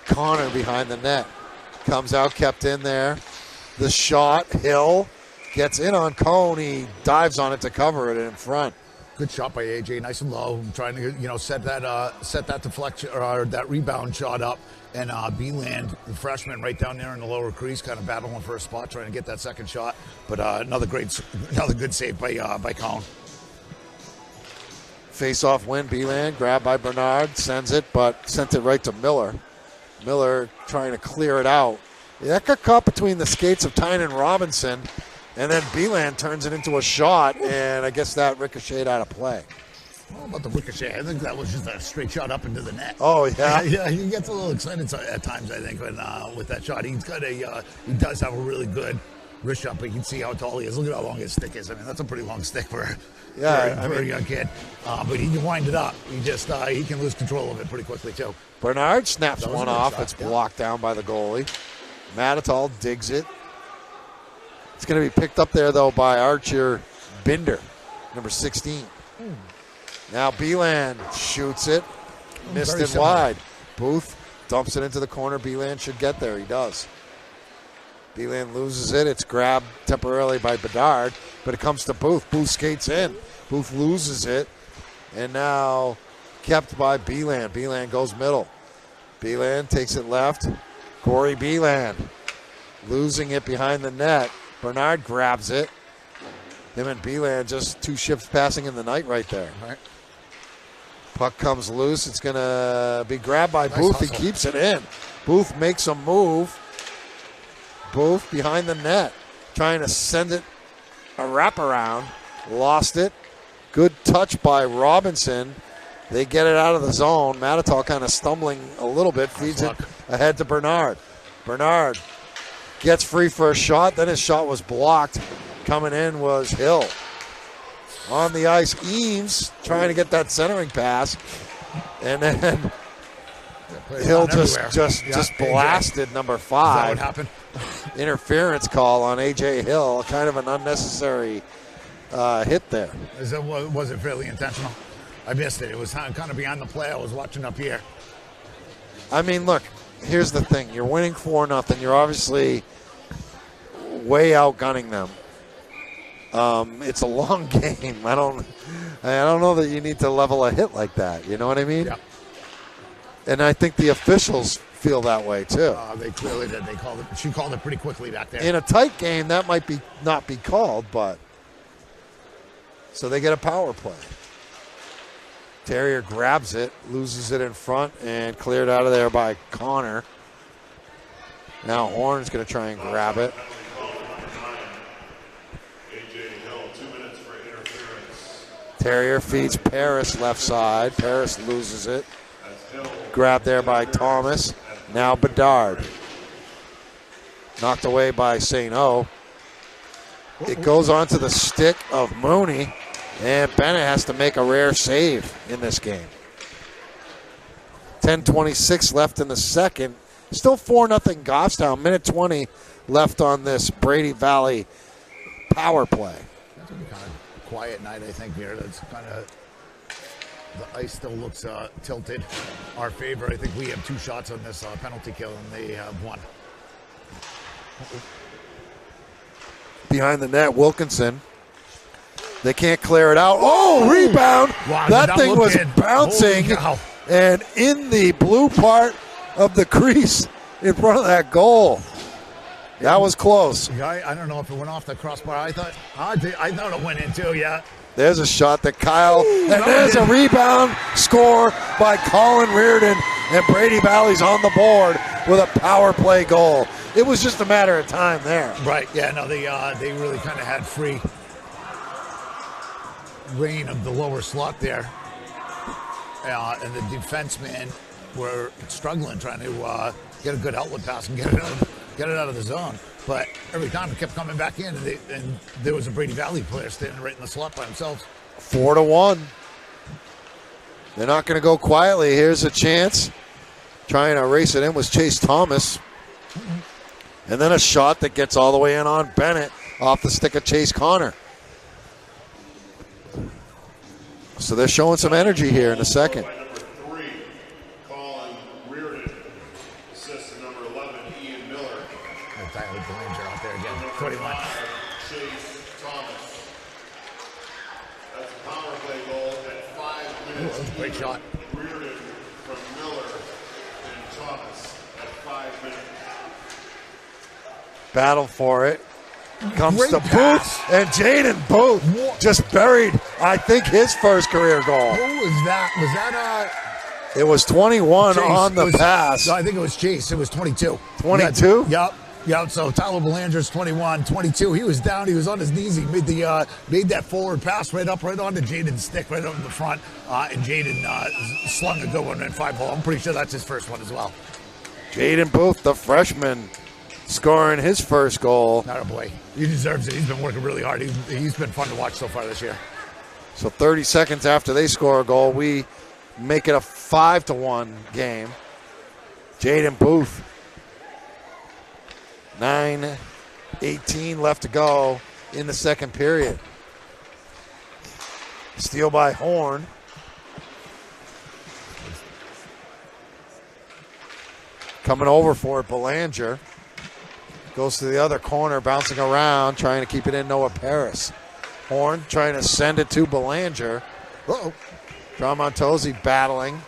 Connor behind the net. Comes out, kept in there. The shot, Hill gets in on Cone. He dives on it to cover it in front. Good shot by AJ, nice and low, trying to set that deflection or that rebound shot up. And Beeland, the freshman, right down there in the lower crease, kind of battling for a spot, trying to get that second shot. But another good save by Cone. Face-off win, Beeland, grabbed by Bernard, sends it, but sent it right to Miller. Miller trying to clear it out. That got caught between the skates of Tynan Robinson, and then Beeland turns it into a shot, and I guess that ricocheted out of play. Well, about the ricochet, I think that was just a straight shot up into the net. Oh, yeah? Yeah, he gets a little excited at times, I think, with that shot. He does have a really good wrist shot, but you can see how tall he is. Look at how long his stick is. I mean, that's a pretty long stick for a young kid. But he can wind it up. He can lose control of it pretty quickly, too. Bernard snaps one off. Shot, it's blocked down by the goalie. Matatal digs it. It's going to be picked up there, though, by Archer Binder, number 16. Now Beeland shoots it. Missed it wide. Booth dumps it into the corner. Beeland should get there. He does. Beeland loses it. It's grabbed temporarily by Bedard, but it comes to Booth. Booth skates in. Booth loses it. And now kept by Beeland. Beeland goes middle. Beeland takes it left. Corey Beeland losing it behind the net. Bernard grabs it. Him and Beeland just two ships passing in the night right there. Right. Puck comes loose. It's going to be grabbed by Nice Booth. hustle. He keeps it in. Booth makes a move. Booth behind the net. Trying to send it a wraparound. Lost it. Good touch by Robinson. They get it out of the zone. Matatal kind of stumbling a little bit. Feeds it ahead to Bernard. Bernard gets free for a shot. Then his shot was blocked. Coming in was Hill. On the ice, Eames trying to get that centering pass. And then Hill just blasted number 5. Is that what happened? Interference call on A.J. Hill. Kind of an unnecessary hit there. Was it fairly intentional? I missed it. It was kind of behind the play. I was watching up here. I mean, look, here's the thing. You're winning 4-0. You're obviously way outgunning them. It's a long game. I don't know that you need to level a hit like that. You know what I mean? Yeah. And I think the officials feel that way too. They clearly did. She called it pretty quickly back there. In a tight game, that might not be called, but so they get a power play. Terrier grabs it, loses it in front, and cleared out of there by Connor. Now Horn's going to try and grab it. Terrier feeds Paris left side. Paris loses it. Grabbed there by Thomas. Now Bedard. Knocked away by St. O. It goes onto the stick of Mooney. And Bennett has to make a rare save in this game. 10:26 left in the second. Still 4-0 Goffstown. Minute 20 left on this Brady Valley power play. That's a kind of quiet night, I think, here. That's kind of the ice still looks tilted our favor. I think we have 2 shots on this penalty kill, and they have 1. Behind the net, Wilkinson. They can't clear it out. Oh, rebound. Wow, that thing was good. bouncing and in the blue part of the crease in front of that goal. That was close. I don't know if it went off the crossbar. I thought it went in too, yeah. There's a shot that Kyle, and there's a rebound score by Colin Reardon, and Brady Valley's on the board with a power play goal. It was just a matter of time there. Right, yeah, no, they really kind of had free reign of the lower slot there. And the defensemen were struggling trying to get a good outlet pass and get it out of the zone. But every time it kept coming back in, and there was a Brady Valley player standing right in the slot by themselves. 4-1. They're not going to go quietly. Here's a chance. Trying to race it in was Chase Thomas. And then a shot that gets all the way in on Bennett off the stick of Chase Connor. So they're showing some energy here in the second. By number 3, Colin Reardon. Assist to number 11, Ian Miller. Tyler Belanger out there again. Number 21. 5, Chase Thomas. That's a power play goal at 5 minutes. That's a great shot. Reardon from Miller and Thomas at 5 minutes. Battle for it. Comes Great to pass. Booth, and Jaden Booth just buried, I think, his first career goal. Who was that? Was that It was 21 Chase? on the pass. No, I think it was Chase. It was 22. 22? Yep. So Tyler Belanger's 21, 22. He was down. He was on his knees. He made that forward pass right onto Jaden's stick, right over the front. And Jaden slung a good one in 5-hole. I'm pretty sure that's his first one as well. Jaden Booth, the freshman, scoring his first goal. Not a boy. He deserves it. He's been working really hard. He's been fun to watch so far this year. So 30 seconds after they score a goal, we make it a 5-1 game. Jaden Booth. 9:18 left to go in the second period. Steal by Horn. Coming over for it, Belanger. Goes to the other corner, bouncing around, trying to keep it in. Noah Paris. Horn trying to send it to Belanger. Uh-oh. Tramontozzi battling.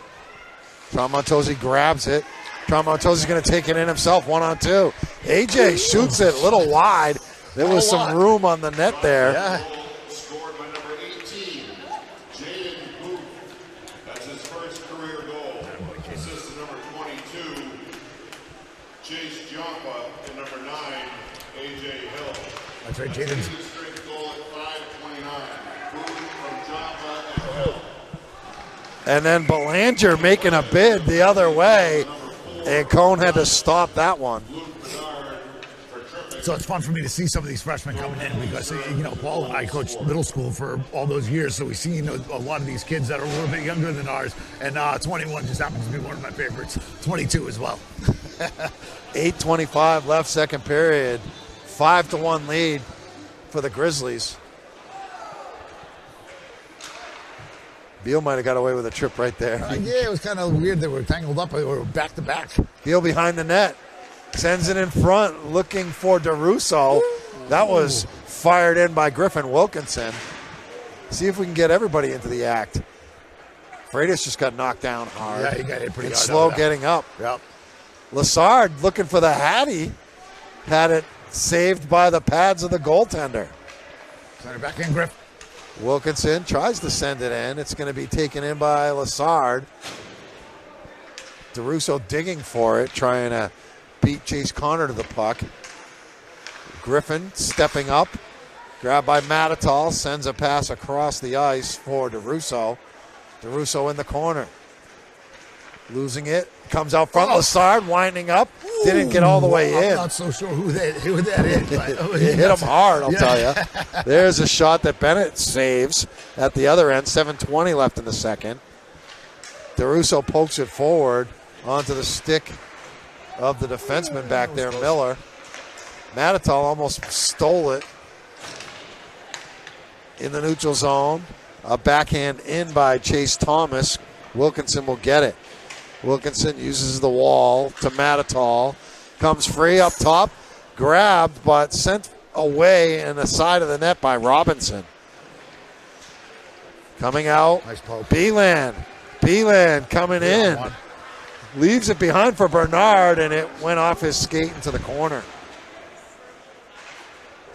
Tramontozzi grabs it. Tramontozzi's going to take it in himself, 1-on-2. AJ shoots it a little wide. There was some room on the net there. Yeah. Scored by number 18, Jaden Booth. That's his first career goal. Assist to number 22, Chase Joppa, and number 9, AJ Hill. That's right, Jaden's. Straight goal at 5:29. Booth from Joppa and Hill. And then Belanger making a bid the other way. And Cone had to stop that one. So it's fun for me to see some of these freshmen coming in because, Paul and I coached middle school for all those years, so we've seen a lot of these kids that are a little bit younger than ours. And 21 just happens to be one of my favorites. 22 as well. 8:25 left, second period. 5-1 lead for the Grizzlies. Beal might have got away with a trip right there. Yeah, it was kind of weird that we're tangled up or back to back. Beal behind the net. Sends it in front, looking for DeRusso. That was fired in by Griffin Wilkinson. See if we can get everybody into the act. Freitas just got knocked down hard. Yeah, he got hit pretty and hard. slow getting up. Yep. Lassard looking for the Hattie. Had it saved by the pads of the goaltender. Send it back in, Griff. Wilkinson tries to send it in. It's going to be taken in by Lassard. DeRusso digging for it, trying to beat Chase Connor to the puck. Griffin stepping up. Grabbed by Matatol. Sends a pass across the ice for DeRusso. DeRusso in the corner. Losing it. Comes out front. Lassard winding up. Didn't get all the way in. I'm not so sure who that hit. But It hit him hard, I'll tell you. There's a shot that Bennett saves at the other end. 7:20 left in the second. DeRusso pokes it forward onto the stick of the defenseman back there, Miller. Matatol almost stole it in the neutral zone. A backhand in by Chase Thomas. Wilkinson will get it. Wilkinson uses the wall to Matatol. Comes free up top. Grabbed, but sent away in the side of the net by Robinson. Coming out. Nice poke. Beeland coming in. Leaves it behind for Bernard, and it went off his skate into the corner.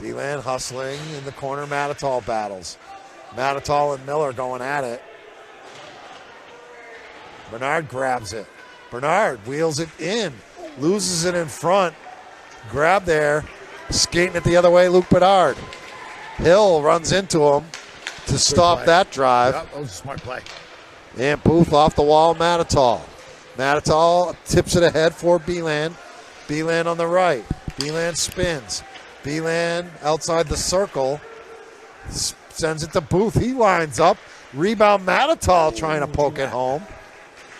Beeland hustling in the corner. Matatol battles. Matatol and Miller going at it. Bernard grabs it. Bernard wheels it in. Loses it in front. Grab there. Skating it the other way, Luke Bedard. Hill runs into him to stop that drive. Yep, that was a smart play. And Booth off the wall, Matatol. Matatol tips it ahead for Beeland. Beeland on the right. Beeland spins. Beeland outside the circle. Sends it to Booth. He lines up. Rebound Matatol trying to poke it home.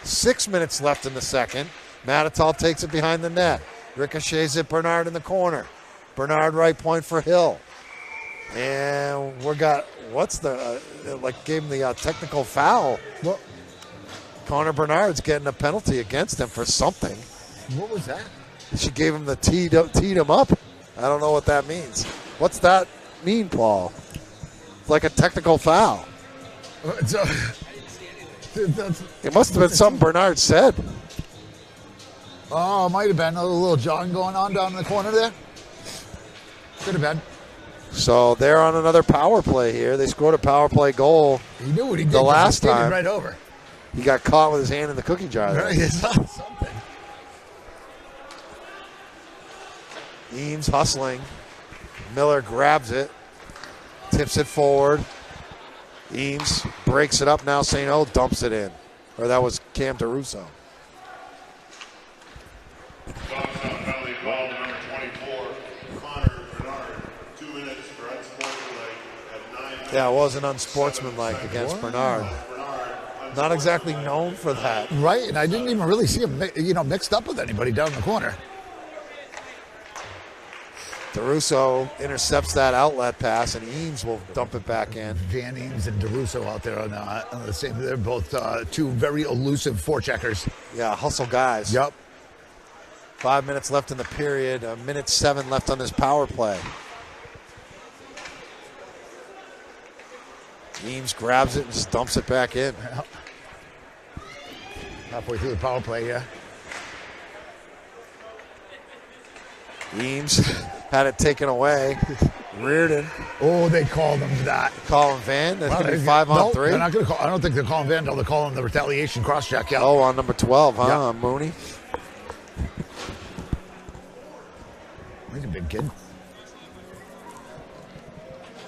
6 minutes left in the second. Matatol takes it behind the net. Ricochets it, Bernard in the corner. Bernard right point for Hill. And gave him the technical foul. What? Connor Bernard's getting a penalty against him for something. What was that? She gave him the teed him up. I don't know what that means. What's that mean, Paul? It's like a technical foul. It must have been something Bernard said. Oh, might have been a little jawing going on down in the corner there. Could have been. So they're on another power play here. They scored a power play goal. He knew what he did. The last time, right over. He got caught with his hand in the cookie jar. Right, something. Eames hustling. Miller grabs it, tips it forward. Eames breaks it up now. St. O dumps it in. Or that was Cam DeRusso. Penalty call number 24, Connor Bernard. 2 minutes for unsportsmanlike at 9. Yeah, it wasn't unsportsmanlike against Bernard. Not exactly known for that. Right, and I didn't even really see him, mixed up with anybody down in the corner. DeRusso intercepts that outlet pass, and Eames will dump it back in. Van Eames and DeRusso out there on the same. They're both two very elusive forecheckers. Yeah, hustle guys. Yep. 5 minutes left in the period. 1:07 left on this power play. Eames grabs it and just dumps it back in. Yep. Halfway through the power play, yeah. Eames had it taken away. Reardon. Oh, they called him that. Calling Van. That's going to be 5-on-3. They're not going to call. I don't think they're calling Van. They'll call him the retaliation cross check. Yeah. Oh, on number 12, huh? Yep. On Mooney. He's a big kid.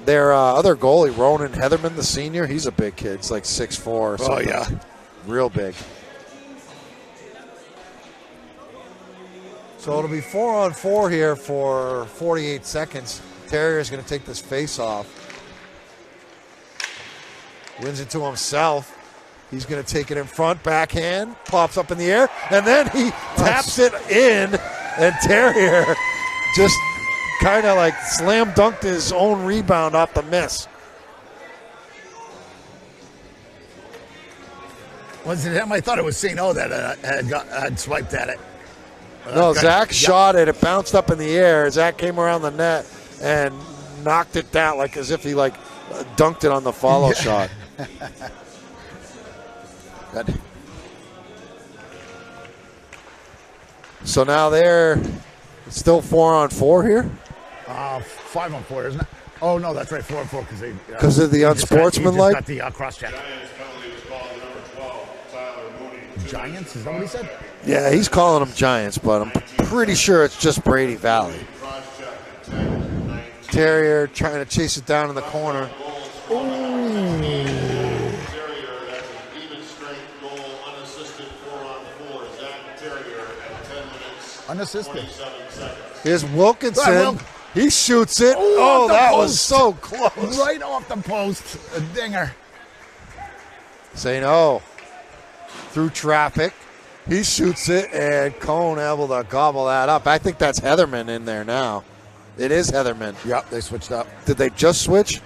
Their other goalie, Ronan Heatherman, the senior, he's a big kid. He's like 6'4" or something. Oh, yeah. Real big. So it'll be 4-on-4 here for 48 seconds. Terrier's going to take this face off. Wins it to himself. He's going to take it in front, backhand, pops up in the air, and then he taps it in, and Terrier just kind of like slam dunked his own rebound off the miss. Was it him? I thought it was St. O that had swiped at it. No, Zach shot it. It bounced up in the air. Zach came around the net and knocked it down like as if he dunked it on the follow shot. Good. So now they're still 4-on-4 here? 5-on-4, isn't it? Oh, no, that's right, 4-on-4 because of the unsportsmanlike? Got the cross check. Giants penalty was called number 12, Tyler Mooney. Giants? Is that what he said? Yeah, he's calling them Giants, but I'm pretty sure it's just Brady Valley. Cross check at 10, 19. Terrier trying to chase it down in the corner. Terrier, that's an even strength goal, unassisted 4-on-4. Zach Terrier at 10 minutes, Unassisted. 27 seconds. Here's Wilkinson. Right, He shoots it. Oh, Oh, off the that post. was so close. Right off the post. A dinger. St. O through traffic. He shoots it, and Cone able to gobble that up. I think that's Heatherman in there now. It is Heatherman. Yep, they switched up. Did they just switch?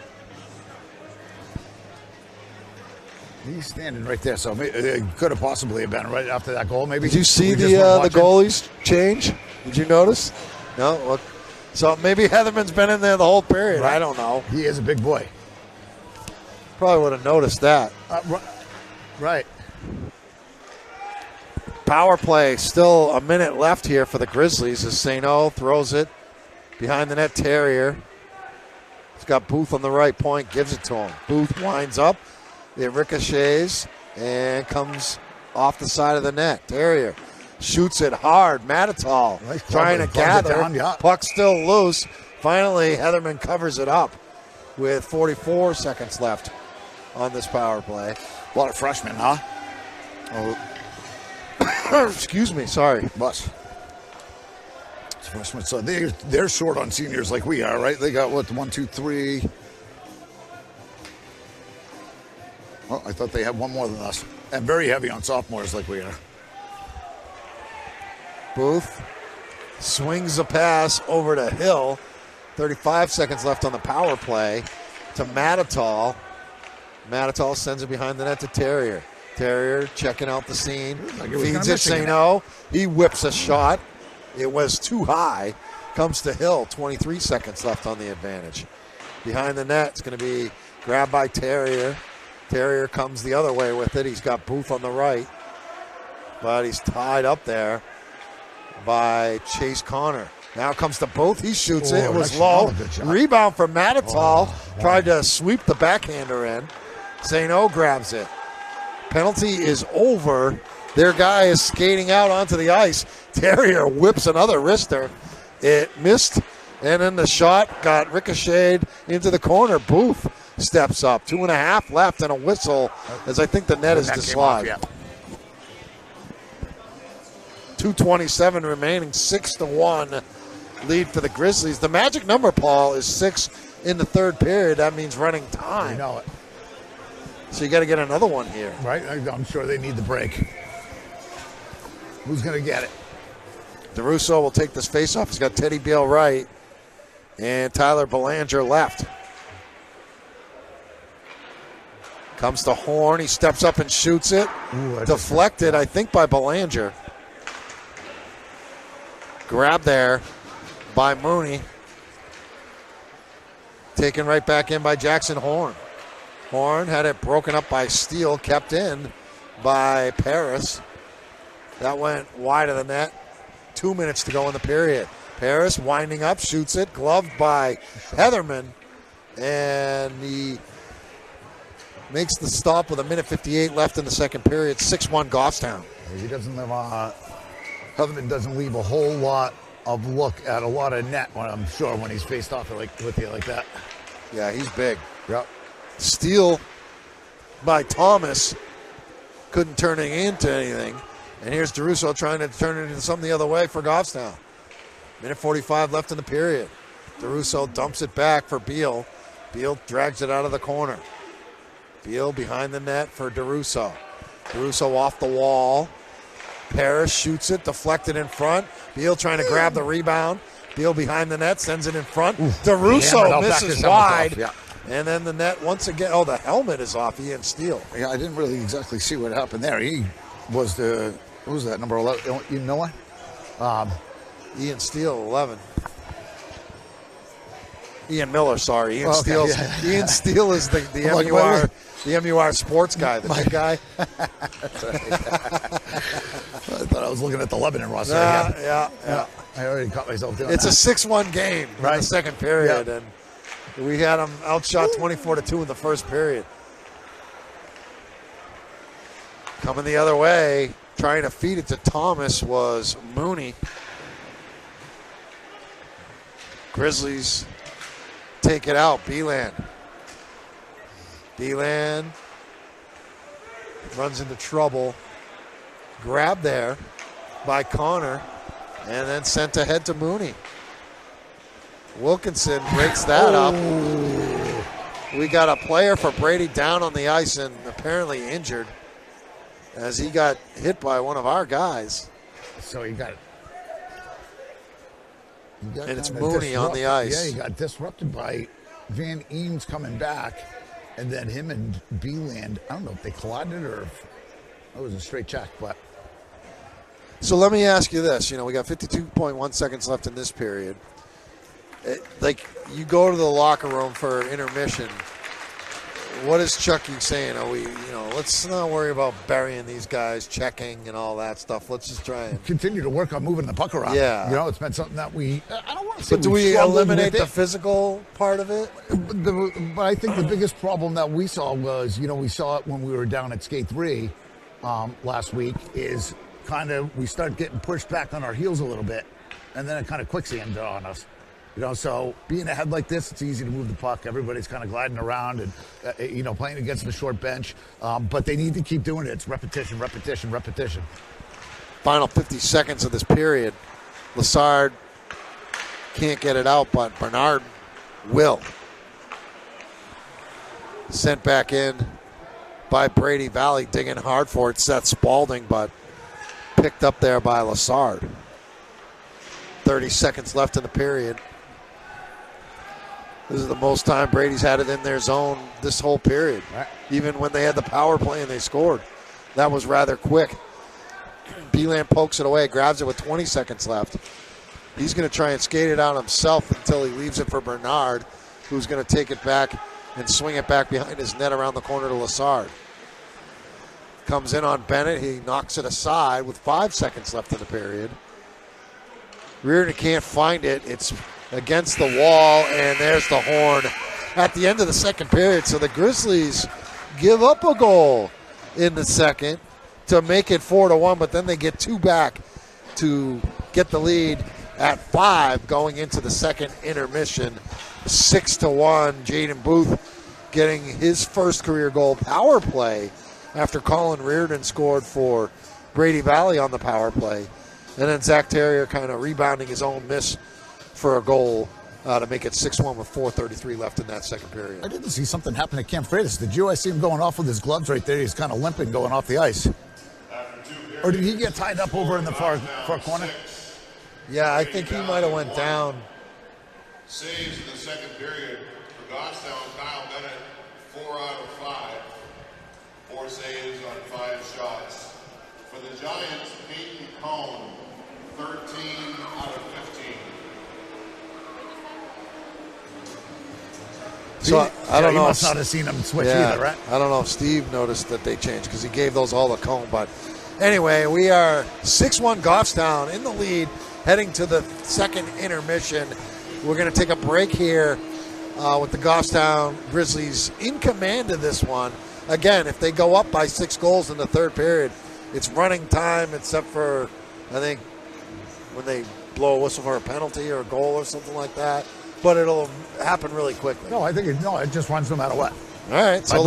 He's standing right there, so it could have possibly been right after that goal. Maybe. Did you see We just weren't the watching. goalies change? Did you notice? No? Well, so maybe Heatherman's been in there the whole period. Right. I don't know. He is a big boy. Probably would have noticed that. Right. Power play, still a minute left here for the Grizzlies as St. O throws it behind the net. Terrier. He's got Booth on the right point, gives it to him. Booth winds up, it ricochets, and comes off the side of the net. Terrier shoots it hard. Matatal Nice trying to cover. Thumbs it gather. down, yeah. Puck still loose. Finally, Heatherman covers it up with 44 seconds left on this power play. A lot of freshmen, huh? Excuse me, sorry. Bus. It's freshmen. So they're short on seniors like we are, right? They got, 1, 2, 3. Oh, I thought they had one more than us. And very heavy on sophomores like we are. Booth swings a pass over to Hill. 35 seconds left on the power play to Matitol. Matitol sends it behind the net to Terrier. Terrier checking out the scene. Feeds it, St-O. He whips a shot. It was too high. Comes to Hill. 23 seconds left on the advantage. Behind the net, it's going to be grabbed by Terrier. Terrier comes the other way with it. He's got Booth on the right. But he's tied up there by Chase Connor. Now comes to Booth. He shoots it. It was low. Rebound for Matitol. Tried to sweep the backhander in. St-O grabs it. Penalty is over. Their guy is skating out onto the ice. Terrier whips another wrister. It missed, and then the shot got ricocheted into the corner. Booth steps up. 2.5 left and a whistle, as I think the net is dislodged. 2:27 remaining, 6-1 lead for the Grizzlies. The magic number, Paul, is 6 in the third period. That means running time. You know it. So you got to get another one here. Right? I'm sure they need the break. Who's going to get it? DeRusso will take this faceoff. He's got Teddy Beal right and Tyler Belanger left. Comes to Horn. He steps up and shoots it. Deflected, I think, by Belanger. Grabbed there by Mooney. Taken right back in by Jackson Horn. Horn had it broken up by Steele, kept in by Paris. That went wide of the net. 2 minutes to go in the period. Paris winding up, shoots it, gloved by Heatherman, and he makes the stop with 1:58 left in the second period. 6-1 Goffstown. He doesn't live Heatherman doesn't leave a whole lot of look at a lot of net, when I'm sure, when he's faced off with you like that. Yeah, he's big. Yep. Steal by Thomas. Couldn't turn it into anything. And here's DeRusso trying to turn it into something the other way for Goffstown. 1:45 left in the period. DeRusso dumps it back for Beal. Beal drags it out of the corner. Beal behind the net for DeRusso. DeRusso off the wall. Parrish shoots it, deflected in front. Beal trying to grab the rebound. Beal behind the net, sends it in front. DeRusso misses wide. Yeah. And then the net once again. Oh, the helmet is off. Ian Steele. Yeah, I didn't really exactly see what happened there. He was who was that, number 11? You know what? Ian Steele, 11. Ian Miller, sorry. Ian Steele. Yeah. Ian Steele is the MUR the MUR sports guy, the big guy. I thought I was looking at the Lebanon roster. Yeah. I already caught myself doing It's that. a 6-1 game in the second period, and we had them outshot 24-2 in the first period. Coming the other way, trying to feed it to Thomas was Mooney. Grizzlies take it out. Beeland runs into trouble. Grabbed there by Connor and then sent ahead to Mooney. Wilkinson breaks that up. We got a player for Brady down on the ice and apparently injured as he got hit by one of our guys. So you got and it's Mooney on the ice. Yeah, he got disrupted by Van Eames coming back, and then him and Beeland, I don't know if they collided or if it was a straight check, but. So let me ask you this. We got 52.1 seconds left in this period. You go to the locker room for intermission. What is Chucky saying? Are we, let's not worry about burying these guys, checking and all that stuff. Let's just try and continue to work on moving the puck around. Yeah. It's been something that I don't want to say. But do we eliminate the physical part of it? But I think the biggest problem that we saw was, we saw it when we were down at Skate 3 last week, is kind of we start getting pushed back on our heels a little bit, and then it kind of quicksanded on us. So being ahead like this, it's easy to move the puck. Everybody's kind of gliding around and, playing against the short bench. But they need to keep doing it. It's repetition. Final 50 seconds of this period. Lassard can't get it out, but Bernard will. Sent back in by Brady. Valley digging hard for it. Seth Spalding, but picked up there by Lassard. 30 seconds left in the period. This is the most time Brady's had it in their zone this whole period. Right. Even when they had the power play and they scored. That was rather quick. Beeland pokes it away, grabs it with 20 seconds left. He's going to try and skate it out himself until he leaves it for Bernard, who's going to take it back and swing it back behind his net around the corner to Lassard. Comes in on Bennett. He knocks it aside with 5 seconds left in the period. Reardon can't find it. It's against the wall, and there's the horn at the end of the second period. So the Grizzlies give up a goal in the second to make it 4-1, but then they get 2 back to get the lead at 5 going into the second intermission. 6-1. Jaden Booth getting his first career goal power play after Colin Reardon scored for Brady Valley on the power play. And then Zach Terrier kind of rebounding his own miss for a goal to make it 6-1 with 4:33 left in that second period. I didn't see something happen at Camp Freitas. Did you? I see him going off with his gloves right there. He's kind of limping going off the ice. Or did he get tied up over in the far corner? Yeah, I think he might have went down. Saves in the second period for Goffstown. Kyle Bennett, 4 out of 5. 4 saves on 5 shots. For the Giants, Peyton Cone, 13 out of 15. So I don't You know. must not have seen him switch Yeah, either, right? I don't know if Steve noticed that they changed because he gave those all to Cone. But anyway, we are 6-1 Goffstown in the lead heading to the second intermission. We're going to take a break here with the Goffstown Grizzlies in command of this one. Again, if they go up by 6 goals in the third period, it's running time except for, I think, when they blow a whistle for a penalty or a goal or something like that. But it'll happen really quickly. No, I think it just runs no matter what. All right, so I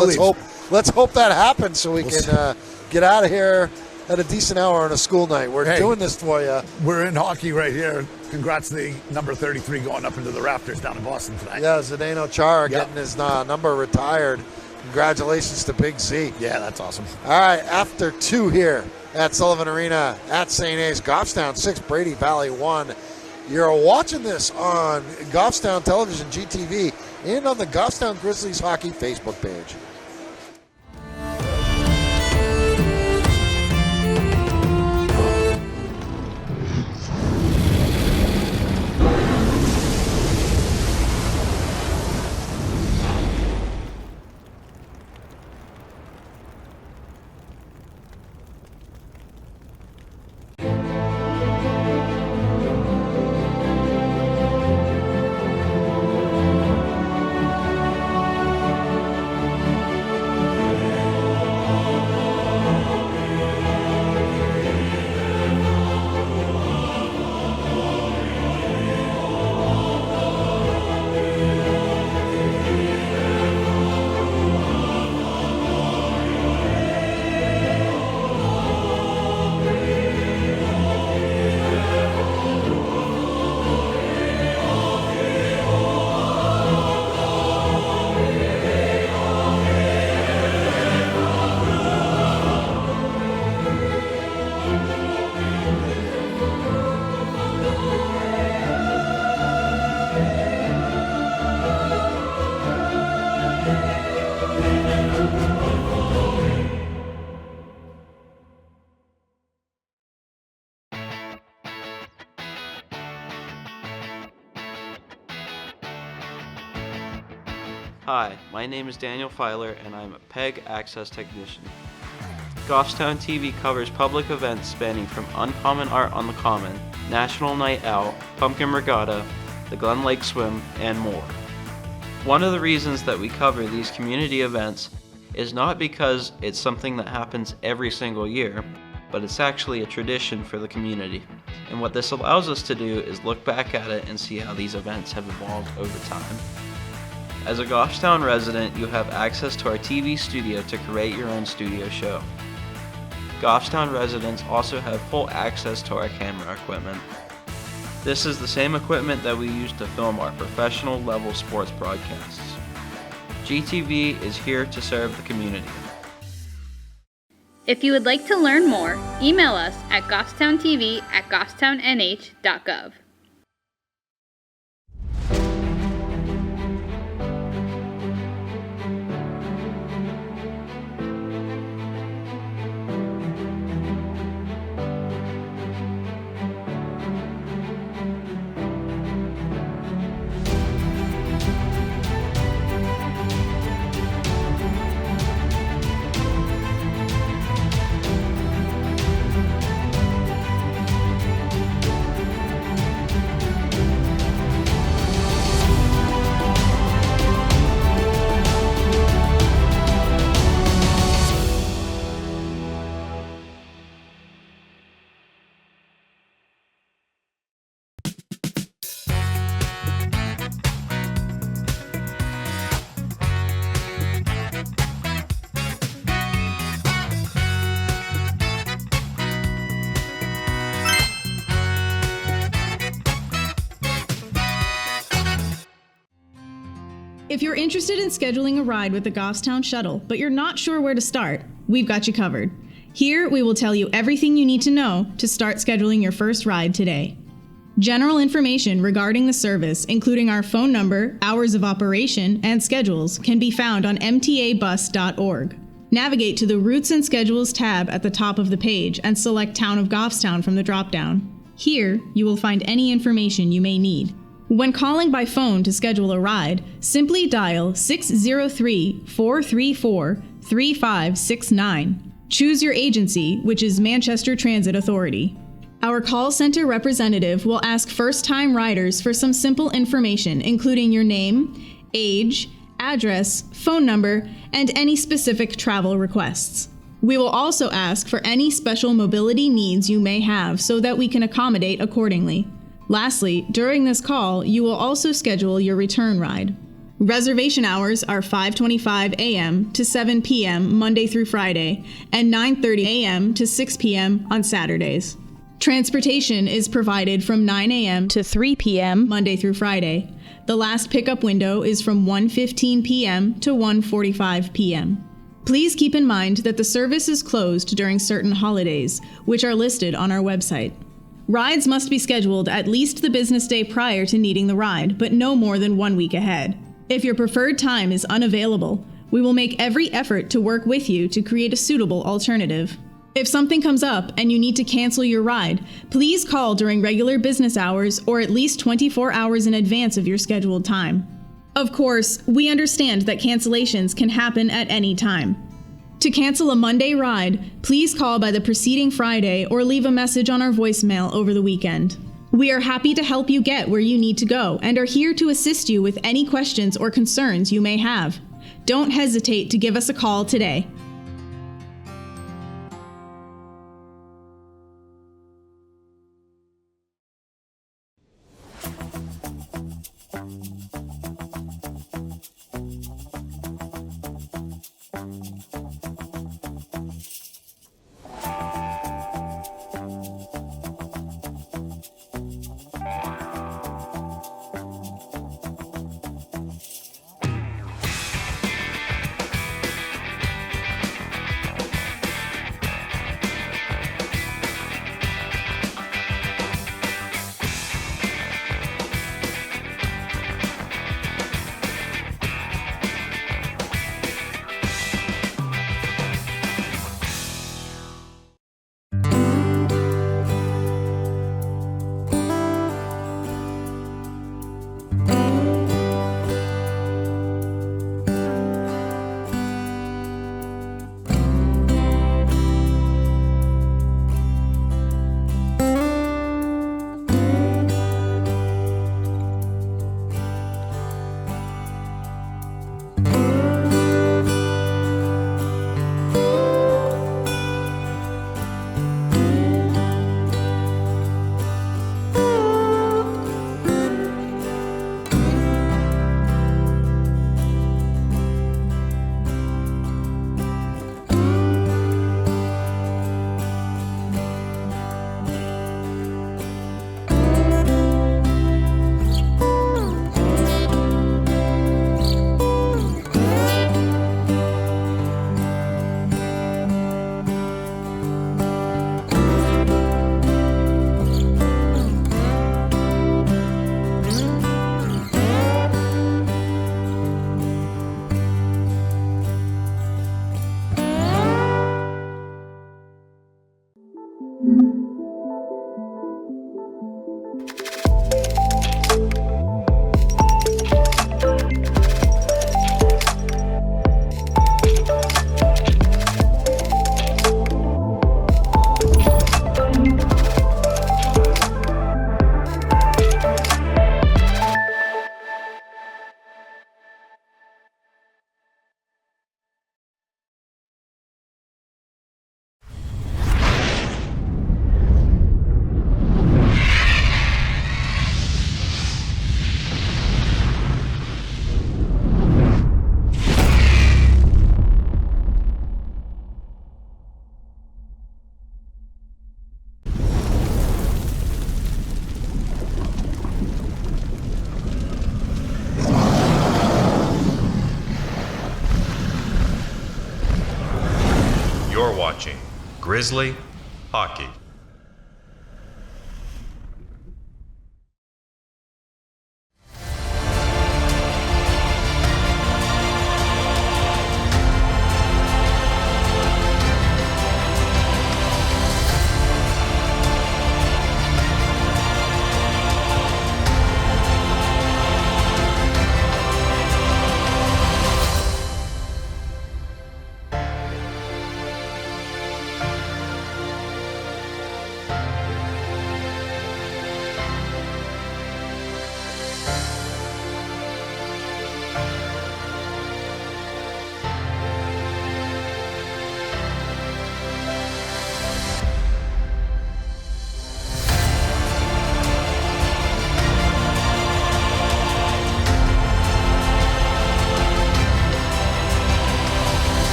let's hope that happens so we can get out of here at a decent hour on a school night. We're doing this for you. We're in hockey right here. Congrats to the number 33 going up into the rafters down in Boston tonight. Yeah, Zdeno Chara getting his number retired. Congratulations to Big Z. Yeah, that's awesome. All right, after 2 here at Sullivan Arena at St. A's, Goffstown 6, Brady Valley 1. You're watching this on Goffstown Television, GTV, and on the Goffstown Grizzlies Hockey Facebook page. Hi, my name is Daniel Filer and I'm a PEG Access Technician. Goffstown TV covers public events spanning from Uncommon Art on the Common, National Night Out, Pumpkin Regatta, the Glen Lake Swim, and more. One of the reasons that we cover these community events is not because it's something that happens every single year, but it's actually a tradition for the community. And what this allows us to do is look back at it and see how these events have evolved over time. As a Goffstown resident, you have access to our TV studio to create your own studio show. Goffstown residents also have full access to our camera equipment. This is the same equipment that we use to film our professional level sports broadcasts. GTV is here to serve the community. If you would like to learn more, email us at goffstowntv@goffstownnh.gov. If you're interested in scheduling a ride with the Goffstown Shuttle, but you're not sure where to start, we've got you covered. Here, we will tell you everything you need to know to start scheduling your first ride today. General information regarding the service, including our phone number, hours of operation, and schedules, can be found on mtabus.org. Navigate to the Routes and Schedules tab at the top of the page and select Town of Goffstown from the dropdown. Here, you will find any information you may need. When calling by phone to schedule a ride, simply dial 603-434-3569. Choose your agency, which is Manchester Transit Authority. Our call center representative will ask first-time riders for some simple information, including your name, age, address, phone number, and any specific travel requests. We will also ask for any special mobility needs you may have so that we can accommodate accordingly. Lastly, during this call, you will also schedule your return ride. Reservation hours are 5:25 a.m. to 7 p.m. Monday through Friday, and 9:30 a.m. to 6 p.m. on Saturdays. Transportation is provided from 9 a.m. to 3 p.m. Monday through Friday. The last pickup window is from 1:15 p.m. to 1:45 p.m. Please keep in mind that the service is closed during certain holidays, which are listed on our website. Rides must be scheduled at least the business day prior to needing the ride, but no more than 1 week ahead. If your preferred time is unavailable, we will make every effort to work with you to create a suitable alternative. If something comes up and you need to cancel your ride, please call during regular business hours or at least 24 hours in advance of your scheduled time. Of course, we understand that cancellations can happen at any time. To cancel a Monday ride, please call by the preceding Friday or leave a message on our voicemail over the weekend. We are happy to help you get where you need to go and are here to assist you with any questions or concerns you may have. Don't hesitate to give us a call today. Grizzly Hockey.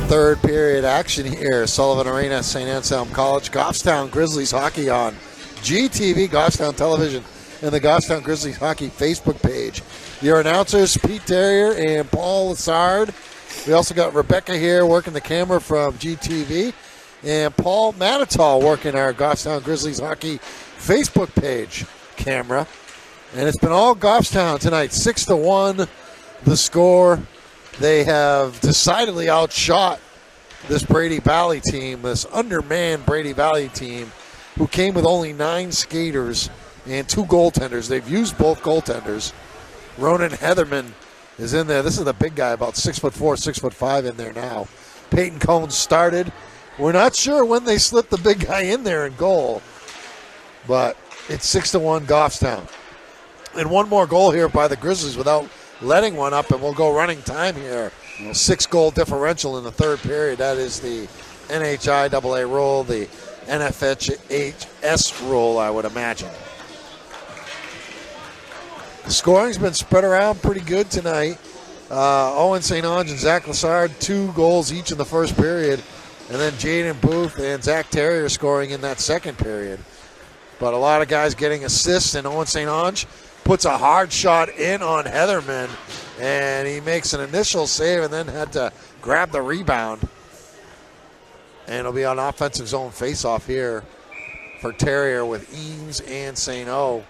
Third period action here. Sullivan Arena, St. Anselm College. Goffstown Grizzlies hockey on GTV, Goffstown Television, and the Goffstown Grizzlies hockey Facebook page. Your announcers, Pete Terrier and Paul Lassard. We also got Rebecca here working the camera from GTV, and Paul Manitow working our Goffstown Grizzlies hockey Facebook page camera. And it's been all Goffstown tonight, 6-1 the score. They have decidedly outshot this Brady Valley team, this undermanned Brady Valley team, who came with only 9 skaters and 2 goaltenders. They've used both goaltenders. Ronan Heatherman is in there. This is the big guy, about 6'4", 6'5" in there now. Peyton Cohn started. We're not sure when they slipped the big guy in there in goal, but it's 6-1 Goffstown. And one more goal here by the Grizzlies without letting one up, and we'll go running time here. 6-goal differential in the third period. That is the NHIAA rule, the NFHS rule, I would imagine. The scoring's been spread around pretty good tonight. Owen St. Ange and Zach Lassard, 2 goals each in the first period, and then Jaden Booth and Zach Terrier scoring in that second period. But a lot of guys getting assists, and Owen St. Ange puts a hard shot in on Heatherman, and he makes an initial save and then had to grab the rebound. And it'll be an offensive zone faceoff here for Terrier with Eames and St. O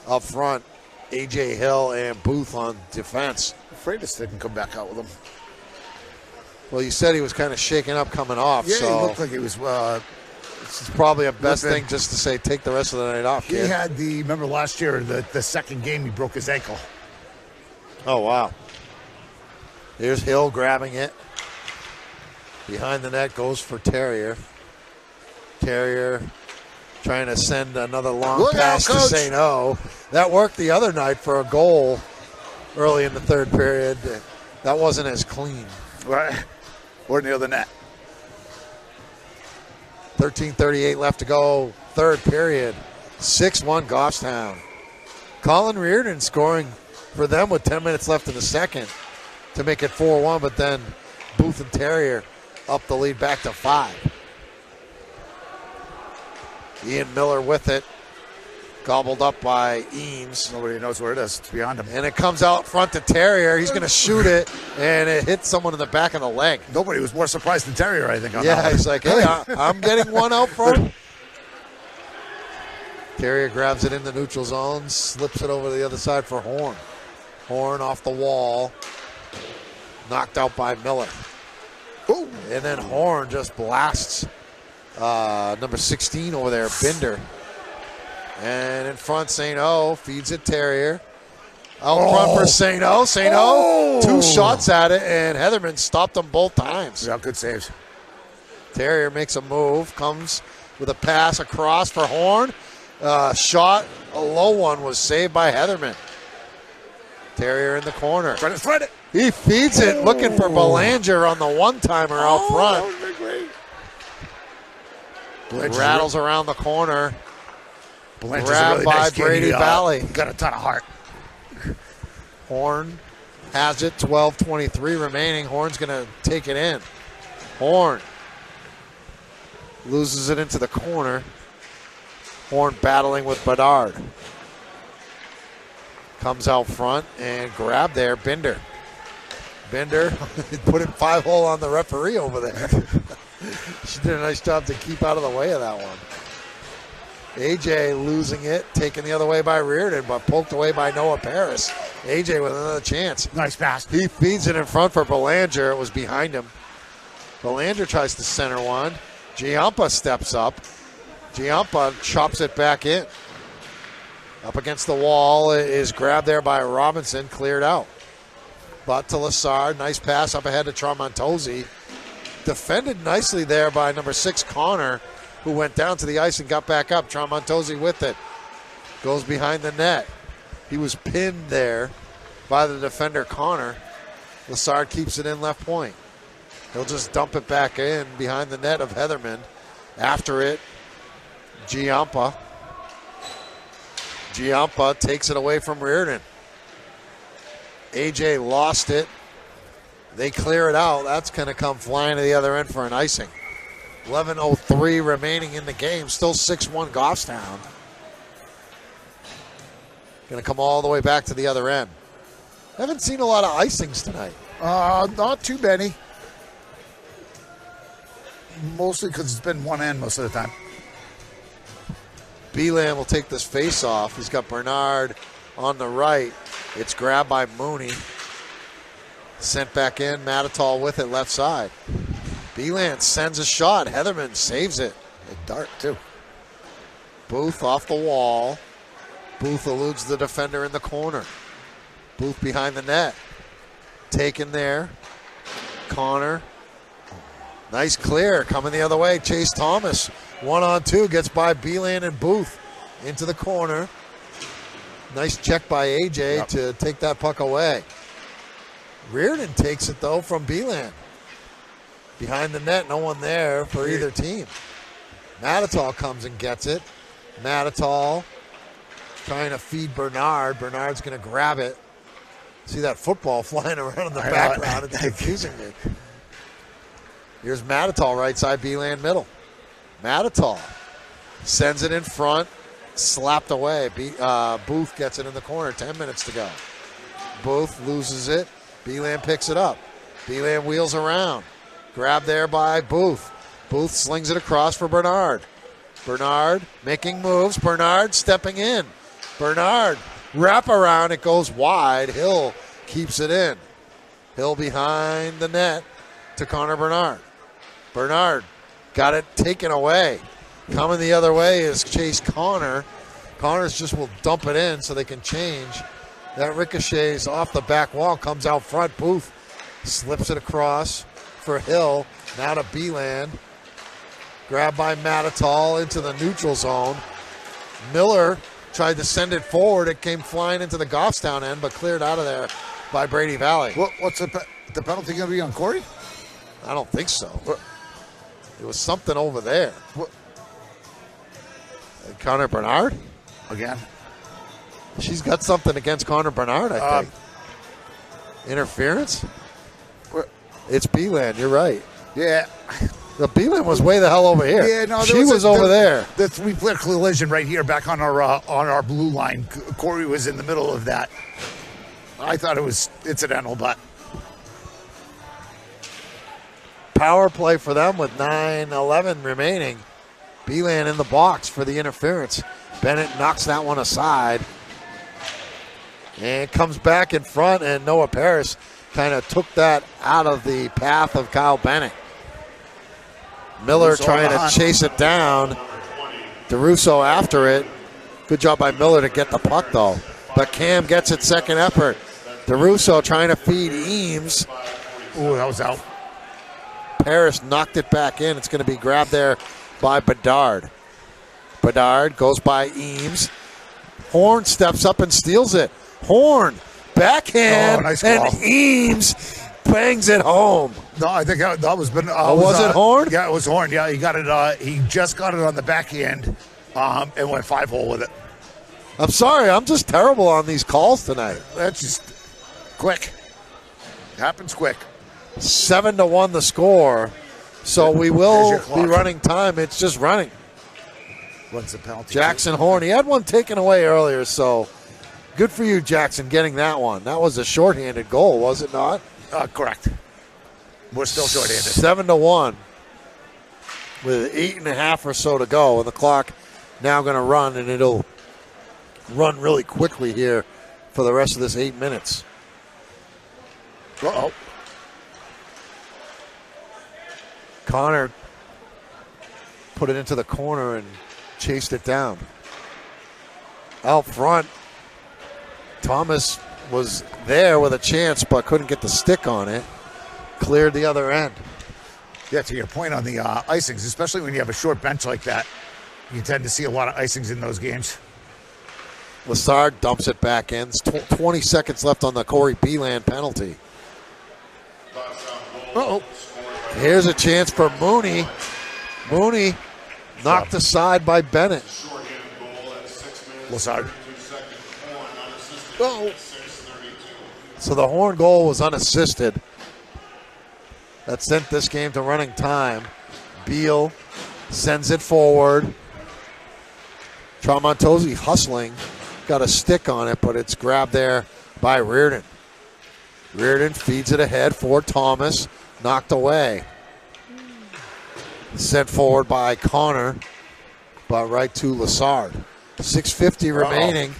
up front. A.J. Hill and Booth on defense. Freitas didn't come back out with him. Well, you said he was kind of shaken up coming off. Yeah, so he looked like he was... It's probably a best thing just to say take the rest of the night off, kid. He had remember last year, the second game, he broke his ankle. Oh, wow. Here's Hill grabbing it. Behind the net goes for Terrier. Terrier trying to send another long pass to St. O. That worked the other night for a goal early in the third period. That wasn't as clean. Right. Or near the net. 13:38 left to go, third period. 6-1 Goffstown. Colin Reardon scoring for them with 10 minutes left in the second to make it 4-1, but then Booth and Terrier up the lead back to 5. Ian Miller with it. Gobbled up by Eames. Nobody knows where it is. It's beyond him. And it comes out front to Terrier. He's going to shoot it, and it hits someone in the back of the leg. Nobody was more surprised than Terrier, I think. On yeah, that he's like, hey, I'm getting one out front. Terrier grabs it in the neutral zone, slips it over to the other side for Horn. Horn off the wall. Knocked out by Miller. Ooh. And then Horn just blasts number 16 over there, Binder. And in front, St. O feeds it Terrier. Out front for St. O. St. O, 2 shots at it, and Heatherman stopped them both times. Yeah, good saves. Terrier makes a move, comes with a pass across for Horn. Shot, a low one, was saved by Heatherman. Terrier in the corner. Thread it. He feeds it, looking for Belanger on the one-timer out front. That would be great. Rattles around the corner. Belanger's Grabbed a really by nice kid. Brady He, Valley. Got a ton of heart. Horn has it, 12:23 remaining. Horn's going to take it in. Horn loses it into the corner. Horn battling with Bedard. Comes out front and grabbed there, Binder. Binder put it 5-hole on the referee over there. She did a nice job to keep out of the way of that one. AJ losing it, taken the other way by Reardon, but poked away by Noah Paris. AJ with another chance. Nice pass. He feeds it in front for Belanger. It was behind him. Belanger tries to center one. Giampa steps up. Giampa chops it back in. Up against the wall is grabbed there by Robinson, cleared out. But to Lassard, nice pass up ahead to Tramontozzi. Defended nicely there by number 6, Connor, who went down to the ice and got back up. Tramontozzi with it. Goes behind the net. He was pinned there by the defender, Connor. Lassard keeps it in left point. He'll just dump it back in behind the net of Heatherman. After it, Giampa. Giampa takes it away from Reardon. AJ lost it. They clear it out. That's going to come flying to the other end for an icing. 11:03 remaining in the game. Still 6-1 Goffstown. Going to come all the way back to the other end. Haven't seen a lot of icings tonight. Not too many. Mostly because it's been one end most of the time. Beelan will take this face off. He's got Bernard on the right. It's grabbed by Mooney. Sent back in. Matatall with it left side. Beelan sends a shot. Heatherman saves it. A dart, too. Booth off the wall. Booth eludes the defender in the corner. Booth behind the net. Taken there. Connor. Nice clear. Coming the other way. Chase Thomas. 1-on-2. Gets by Beelan and Booth. Into the corner. Nice check by AJ to take that puck away. Reardon takes it, though, from Beelan. Behind the net, no one there for either team. Matatall comes and gets it. Matatall trying to feed Bernard. Bernard's going to grab it. See that football flying around in the background. It's confusing me. Here's Matatall, right side, Beelan middle. Matatall sends it in front. Slapped away. Booth gets it in the corner. 10 minutes to go. Booth loses it. Beelan picks it up. Beelan wheels around. Grabbed there by Booth. Booth slings it across for Bernard. Bernard making moves. Bernard stepping in. Bernard wrap around. It goes wide. Hill keeps it in. Hill behind the net to Connor Bernard. Bernard got it taken away. Coming the other way is Chase Connor. Connors just will dump it in so they can change. That ricochets off the back wall, comes out front. Booth slips it across for Hill. Now to Beeland. Grabbed by Matatall into the neutral zone. Miller tried to send it forward. It came flying into the Goffstown end, but cleared out of there by Brady Valley. What's the penalty going to be on Corey? I don't think so. It was something over there. Connor Bernard? Again? She's got something against Connor Bernard, I think. Interference? It's Beeland, you're right. Yeah. The Beeland was way the hell over here. Yeah, no, she was over there. The three-player collision right here back on our blue line. Corey was in the middle of that. I thought it was incidental, but Power play for them with 9:11 remaining. Beeland in the box for the interference. Bennett knocks that one aside. And comes back in front, and Noah Paris kind of took that out of the path of Kyle Bennett. Miller trying to chase it down. DeRusso after it. Good job by Miller to get the puck, though. But Cam gets it second effort. DeRusso trying to feed Eames. Ooh, that was out. Paris knocked it back in. It's going to be grabbed there by Bedard. Bedard goes by Eames. Horn steps up and steals it. Horn, backhand, nice and call. Eames bangs it home. No, I think that was been. Was it Horn? Yeah, it was Horn. Yeah, he got it. He just got it on the backhand, and went 5-hole with it. I'm sorry, I'm just terrible on these calls tonight. That's just quick. Happens quick. 7-1 the score. So we There's will your be clock. running time. It's just running. What's the penalty? Jackson Horn, he had one taken away earlier, so good for you, Jackson, getting that one. That was a shorthanded goal, was it not? Correct. We're still shorthanded. 7-1 with 8.5 or so to go, and the clock now going to run, and it'll run really quickly here for the rest of this 8 minutes. Uh-oh. Connor put it into the corner and chased it down. Out front, Thomas was there with a chance but couldn't get the stick on it. Cleared the other end. Yeah, to your point on the icings, especially when you have a short bench like that, you tend to see a lot of icings in those games. Lassard dumps it back in. 20 seconds left on the Corey Beeland penalty. Uh-oh. Here's a chance for Mooney. Mooney knocked aside by Bennett. Lassard. Oh. So the Horn goal was unassisted. That sent this game to running time. Beal sends it forward. Tramontosi hustling. Got a stick on it, but it's grabbed there by Reardon. Reardon feeds it ahead for Thomas. Knocked away. Sent forward by Connor, but right to Lassard. 6:50 remaining.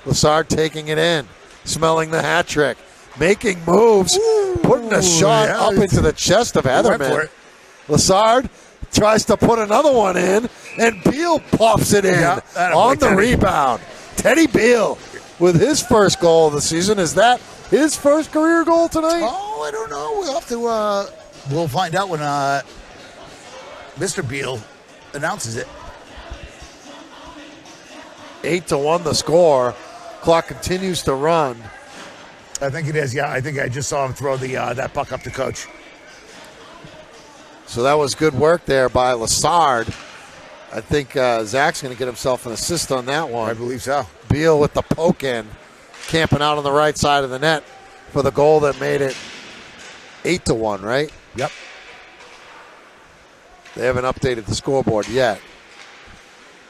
Lassard taking it in. Smelling the hat trick. Making moves. Putting a shot up into the chest of Heatherman. Lassard tries to put another one in, and Beal pops it in on the rebound. Teddy Beal with his first goal of the season. Is that his first career goal tonight? Oh, I don't know. We'll have to. We'll find out when Mr. Beal announces it. 8-1 the score. Clock continues to run. I think it is. Yeah, I think I just saw him throw the that puck up to coach. So that was good work there by Lassard. I think Zach's going to get himself an assist on that one. I believe so. Beal with the poke in, camping out on the right side of the net for the goal that made it 8-1, right? Yep. They haven't updated the scoreboard yet.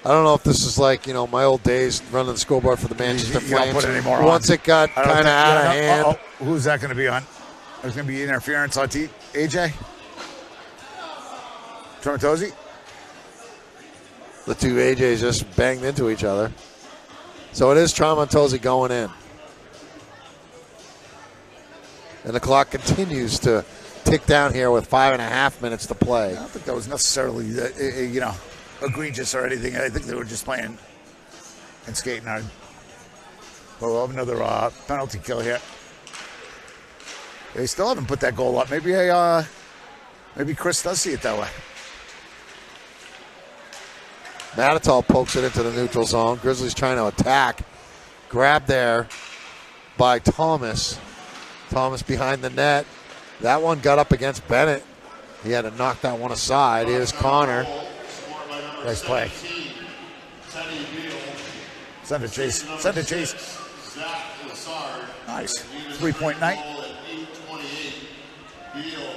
I don't know if this is like, my old days running the scoreboard for the Manchester You don't Flames. put any more Once on. it got kind of out of hand. Uh-oh. Who's that going to be on? There's going to be interference on AJ? Tramontosi? The two AJs just banged into each other. So it is Tramontosi going in. And the clock continues to tick down here with 5.5 minutes to play. I don't think that was necessarily, egregious or anything. I think they were just playing and skating hard. Well, we'll have another penalty kill here. They still haven't put that goal up. Maybe Chris does see it that way. Matatal pokes it into the neutral zone. Grizzlies trying to attack. Grabbed there by Thomas. Thomas behind the net. That one got up against Bennett. He had to knock that one aside. Here's Connor. Nice play. Send it, Chase. Send it, Chase. Nice. 3-point night. Beal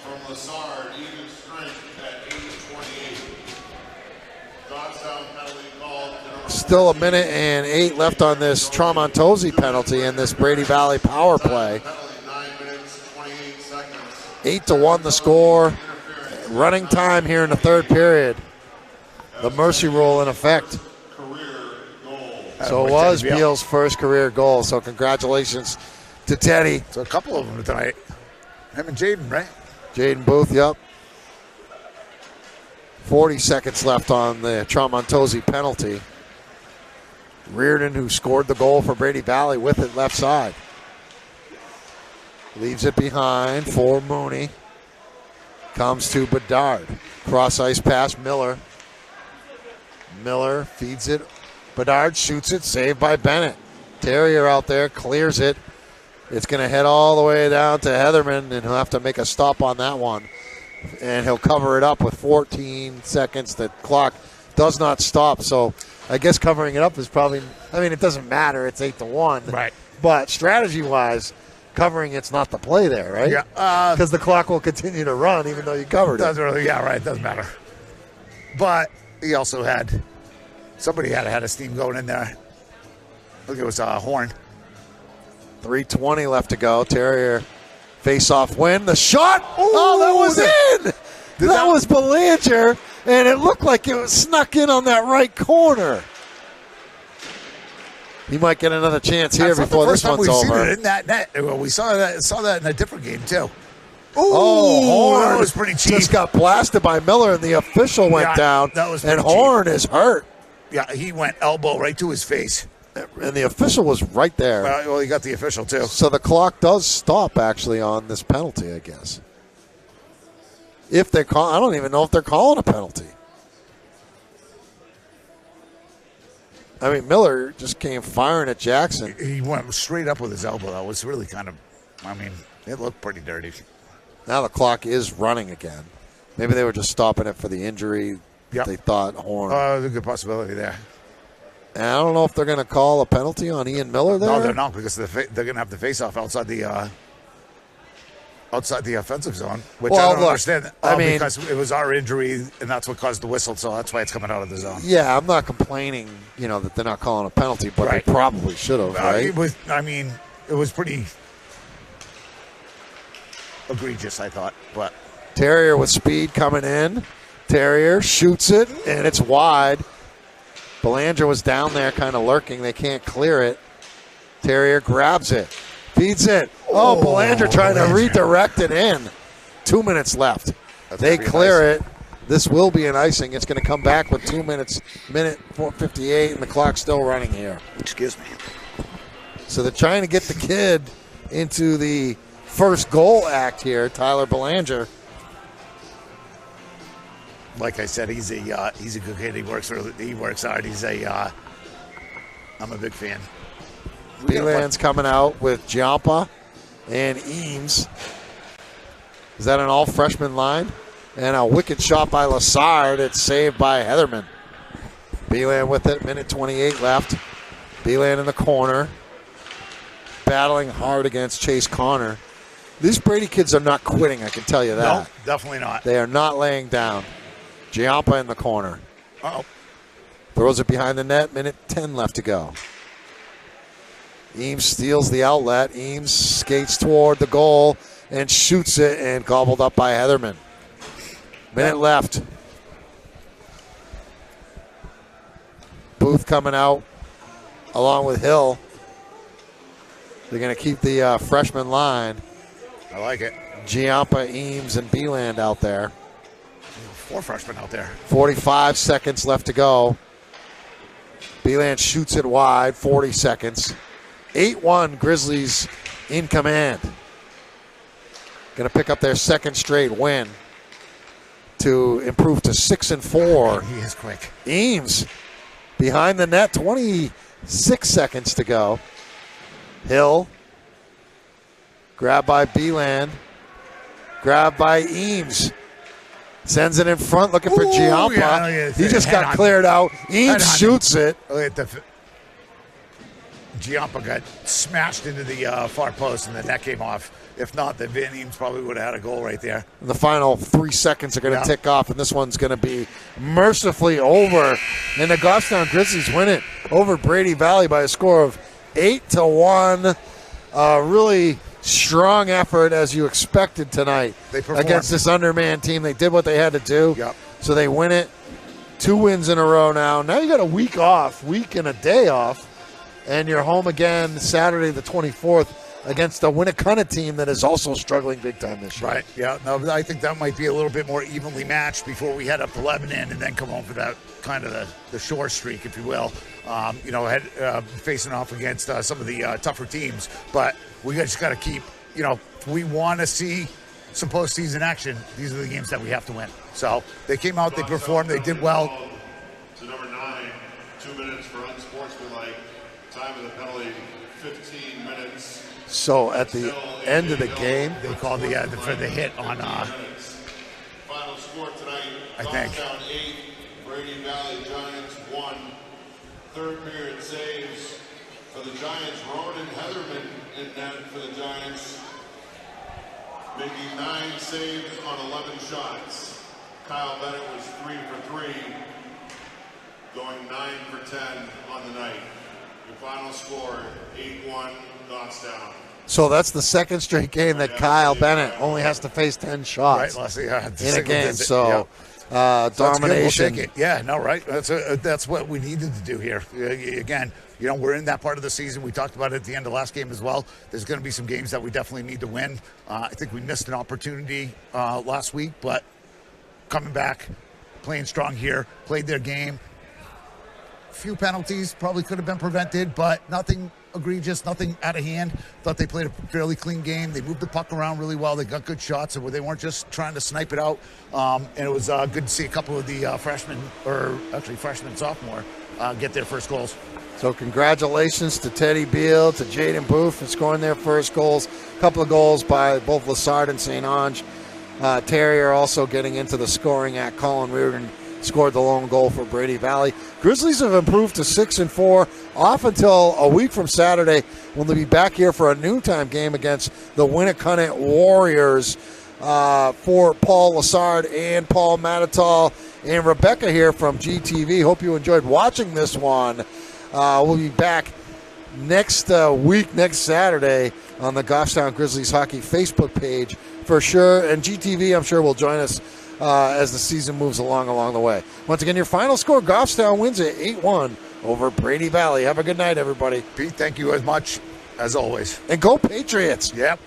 from Lassard, even strength at 8:28. Johnstown penalty called. Still a minute and 8 left on this Tramontosi penalty and this Brady Valley power play. 9 minutes, 28 seconds. 8-1 the score. Running time here in the third period. The mercy rule in effect. So it was Beal's first career goal. So congratulations to Teddy. So a couple of them tonight. Him and Jaden, right? Jaden Booth, yep. 40 seconds left on the Tramontosi penalty. Reardon, who scored the goal for Brady Valley with it left side. Leaves it behind for Mooney. Comes to Bedard. Cross ice pass, Miller. Miller feeds it. Bedard shoots it, saved by Bennett. Terrier out there, clears it. It's going to head all the way down to Heatherman, and he'll have to make a stop on that one. And he'll cover it up with 14 seconds. The clock does not stop, so I guess covering it up is probably, it doesn't matter. It's 8-1. Right. But strategy-wise, covering it's not the play there, right? Yeah. Because the clock will continue to run even though you covered it. Doesn't really, yeah, right. Doesn't matter. But he also somebody had a head of steam going in there. I think it was Horn. 3:20 left to go. Terrier face-off win. The shot! Ooh, that was in! That was Belanger, and it looked like it was snuck in on that right corner. He might get another chance here before this one's over. In that net. Well, we saw that in a different game, too. Horn that was pretty cheap. Just got blasted by Miller, and the official went down, and Horn is hurt. Yeah, he went elbow right to his face. And the official was right there. Well, he got the official, too. So the clock does stop, actually, on this penalty, I guess. If they call, I don't even know if they're calling a penalty. Miller just came firing at Jackson. He went straight up with his elbow. That was really kind of, it looked pretty dirty. Now the clock is running again. Maybe they were just stopping it for the injury. Yep. They thought Horn. There's a good possibility there. And I don't know if they're going to call a penalty on Ian Miller there. No, they're not, because they're going to have the face-off outside the offensive zone, which I don't understand. Because it was our injury, and that's what caused the whistle, so that's why it's coming out of the zone. Yeah, I'm not complaining, that they're not calling a penalty, but they probably should have, right? It was pretty egregious, I thought. But Terrier with speed coming in. Terrier shoots it, and it's wide. Belanger was down there kind of lurking. They can't clear it. Terrier grabs it. Feeds it. Belanger trying to redirect it in. 2 minutes left. They clear it. This will be an icing. It's going to come back with 2 minutes, minute 4:58, and the clock's still running here. Excuse me. So they're trying to get the kid into the first goal act here, Tyler Belanger. Like I said, he's a good kid. He works hard. I'm a big fan. Beeland's coming out with Giampa and Eames. Is that an all-freshman line? And a wicked shot by Lassard. It's saved by Heatherman. Beeland with it. Minute 28 left. Beeland in the corner. Battling hard against Chase Connor. These Brady kids are not quitting, I can tell you that. No, definitely not. They are not laying down. Giampa in the corner. Uh-oh. Throws it behind the net. Minute 10 left to go. Eames steals the outlet. Eames skates toward the goal and shoots it, and gobbled up by Heatherman. Minute left. Booth coming out along with Hill. They're going to keep the freshman line. I like it. Giampa, Eames, and Beeland out there. 4 freshmen out there. 45 seconds left to go. Beeland shoots it wide. 40 seconds. 8-1, Grizzlies in command. Going to pick up their second straight win to improve to 6-4. He is quick. Eames behind the net. 26 seconds to go. Hill. Grabbed by Beeland. Grabbed by Eames. Sends it in front, looking for Giampa. Yeah, he just got cleared out. Eames shoots it. Look at Giampa got smashed into the far post, and the net came off. If not, then Van Eames probably would have had a goal right there. And the final 3 seconds are going to tick off, and this one's going to be mercifully over. And the Goffstown Grizzlies win it over Brady Valley by a score of 8-1. Really strong effort, as you expected tonight, against this undermanned team. They did what they had to do, so they win it. 2 wins in a row now. Now you got a week and a day off, and you're home again Saturday the 24th against a Winnacunnet team that is also struggling big time this year. Right, yeah. No, I think that might be a little bit more evenly matched before we head up to Lebanon and then come home for that kind of the shore streak, if you will. Facing off against some of the tougher teams. But we just got to keep, if we want to see some postseason action, these are the games that we have to win. So they came out, they performed, they did well. 15 minutes. So at the end of the game, They called for the hit on, Final score tonight, I think. Goffstown 8, Brady Valley Giants 1. Third period saves for the Giants. Ronan Heatherman in net for the Giants, making 9 saves on 11 shots. Kyle Bennett was 3 for 3, going 9 for 10 on the night. Your final score, 8-1, Goffstown. so that's the second straight game that Kyle Bennett only has to face 10 shots Right, Leslie, in a game. So That's good. domination. We'll take it. Yeah, no, right. That's what we needed to do here. Again, we're in that part of the season. We talked about it at the end of last game as well. There's going to be some games that we definitely need to win. I think we missed an opportunity last week, but coming back, playing strong here, played their game. Few penalties probably could have been prevented, but nothing egregious, nothing out of hand. Thought they played a fairly clean game. They moved the puck around really well. They got good shots, so they weren't just trying to snipe it out. And it was good to see a couple of the freshman, sophomore, get their first goals. So congratulations to Teddy Beal, to Jaden Booth for scoring their first goals. A couple of goals by both Lassard and St. Ange. Terrier also getting into the scoring act. Colin Reardon scored the lone goal for Brady Valley. Grizzlies have improved to 6-4 off until a week from Saturday when they'll be back here for a noontime game against the Winnicott Warriors. For Paul Lassard and Paul Matatal and Rebecca here from GTV. Hope you enjoyed watching this one. We'll be back next week, next Saturday, on the Goffstown Grizzlies Hockey Facebook page for sure. And GTV, I'm sure, will join us as the season moves along the way. Once again, your final score, Goffstown wins it 8-1 over Brady Valley. Have a good night, everybody. Pete, thank you as much as always. And go Patriots. Yep.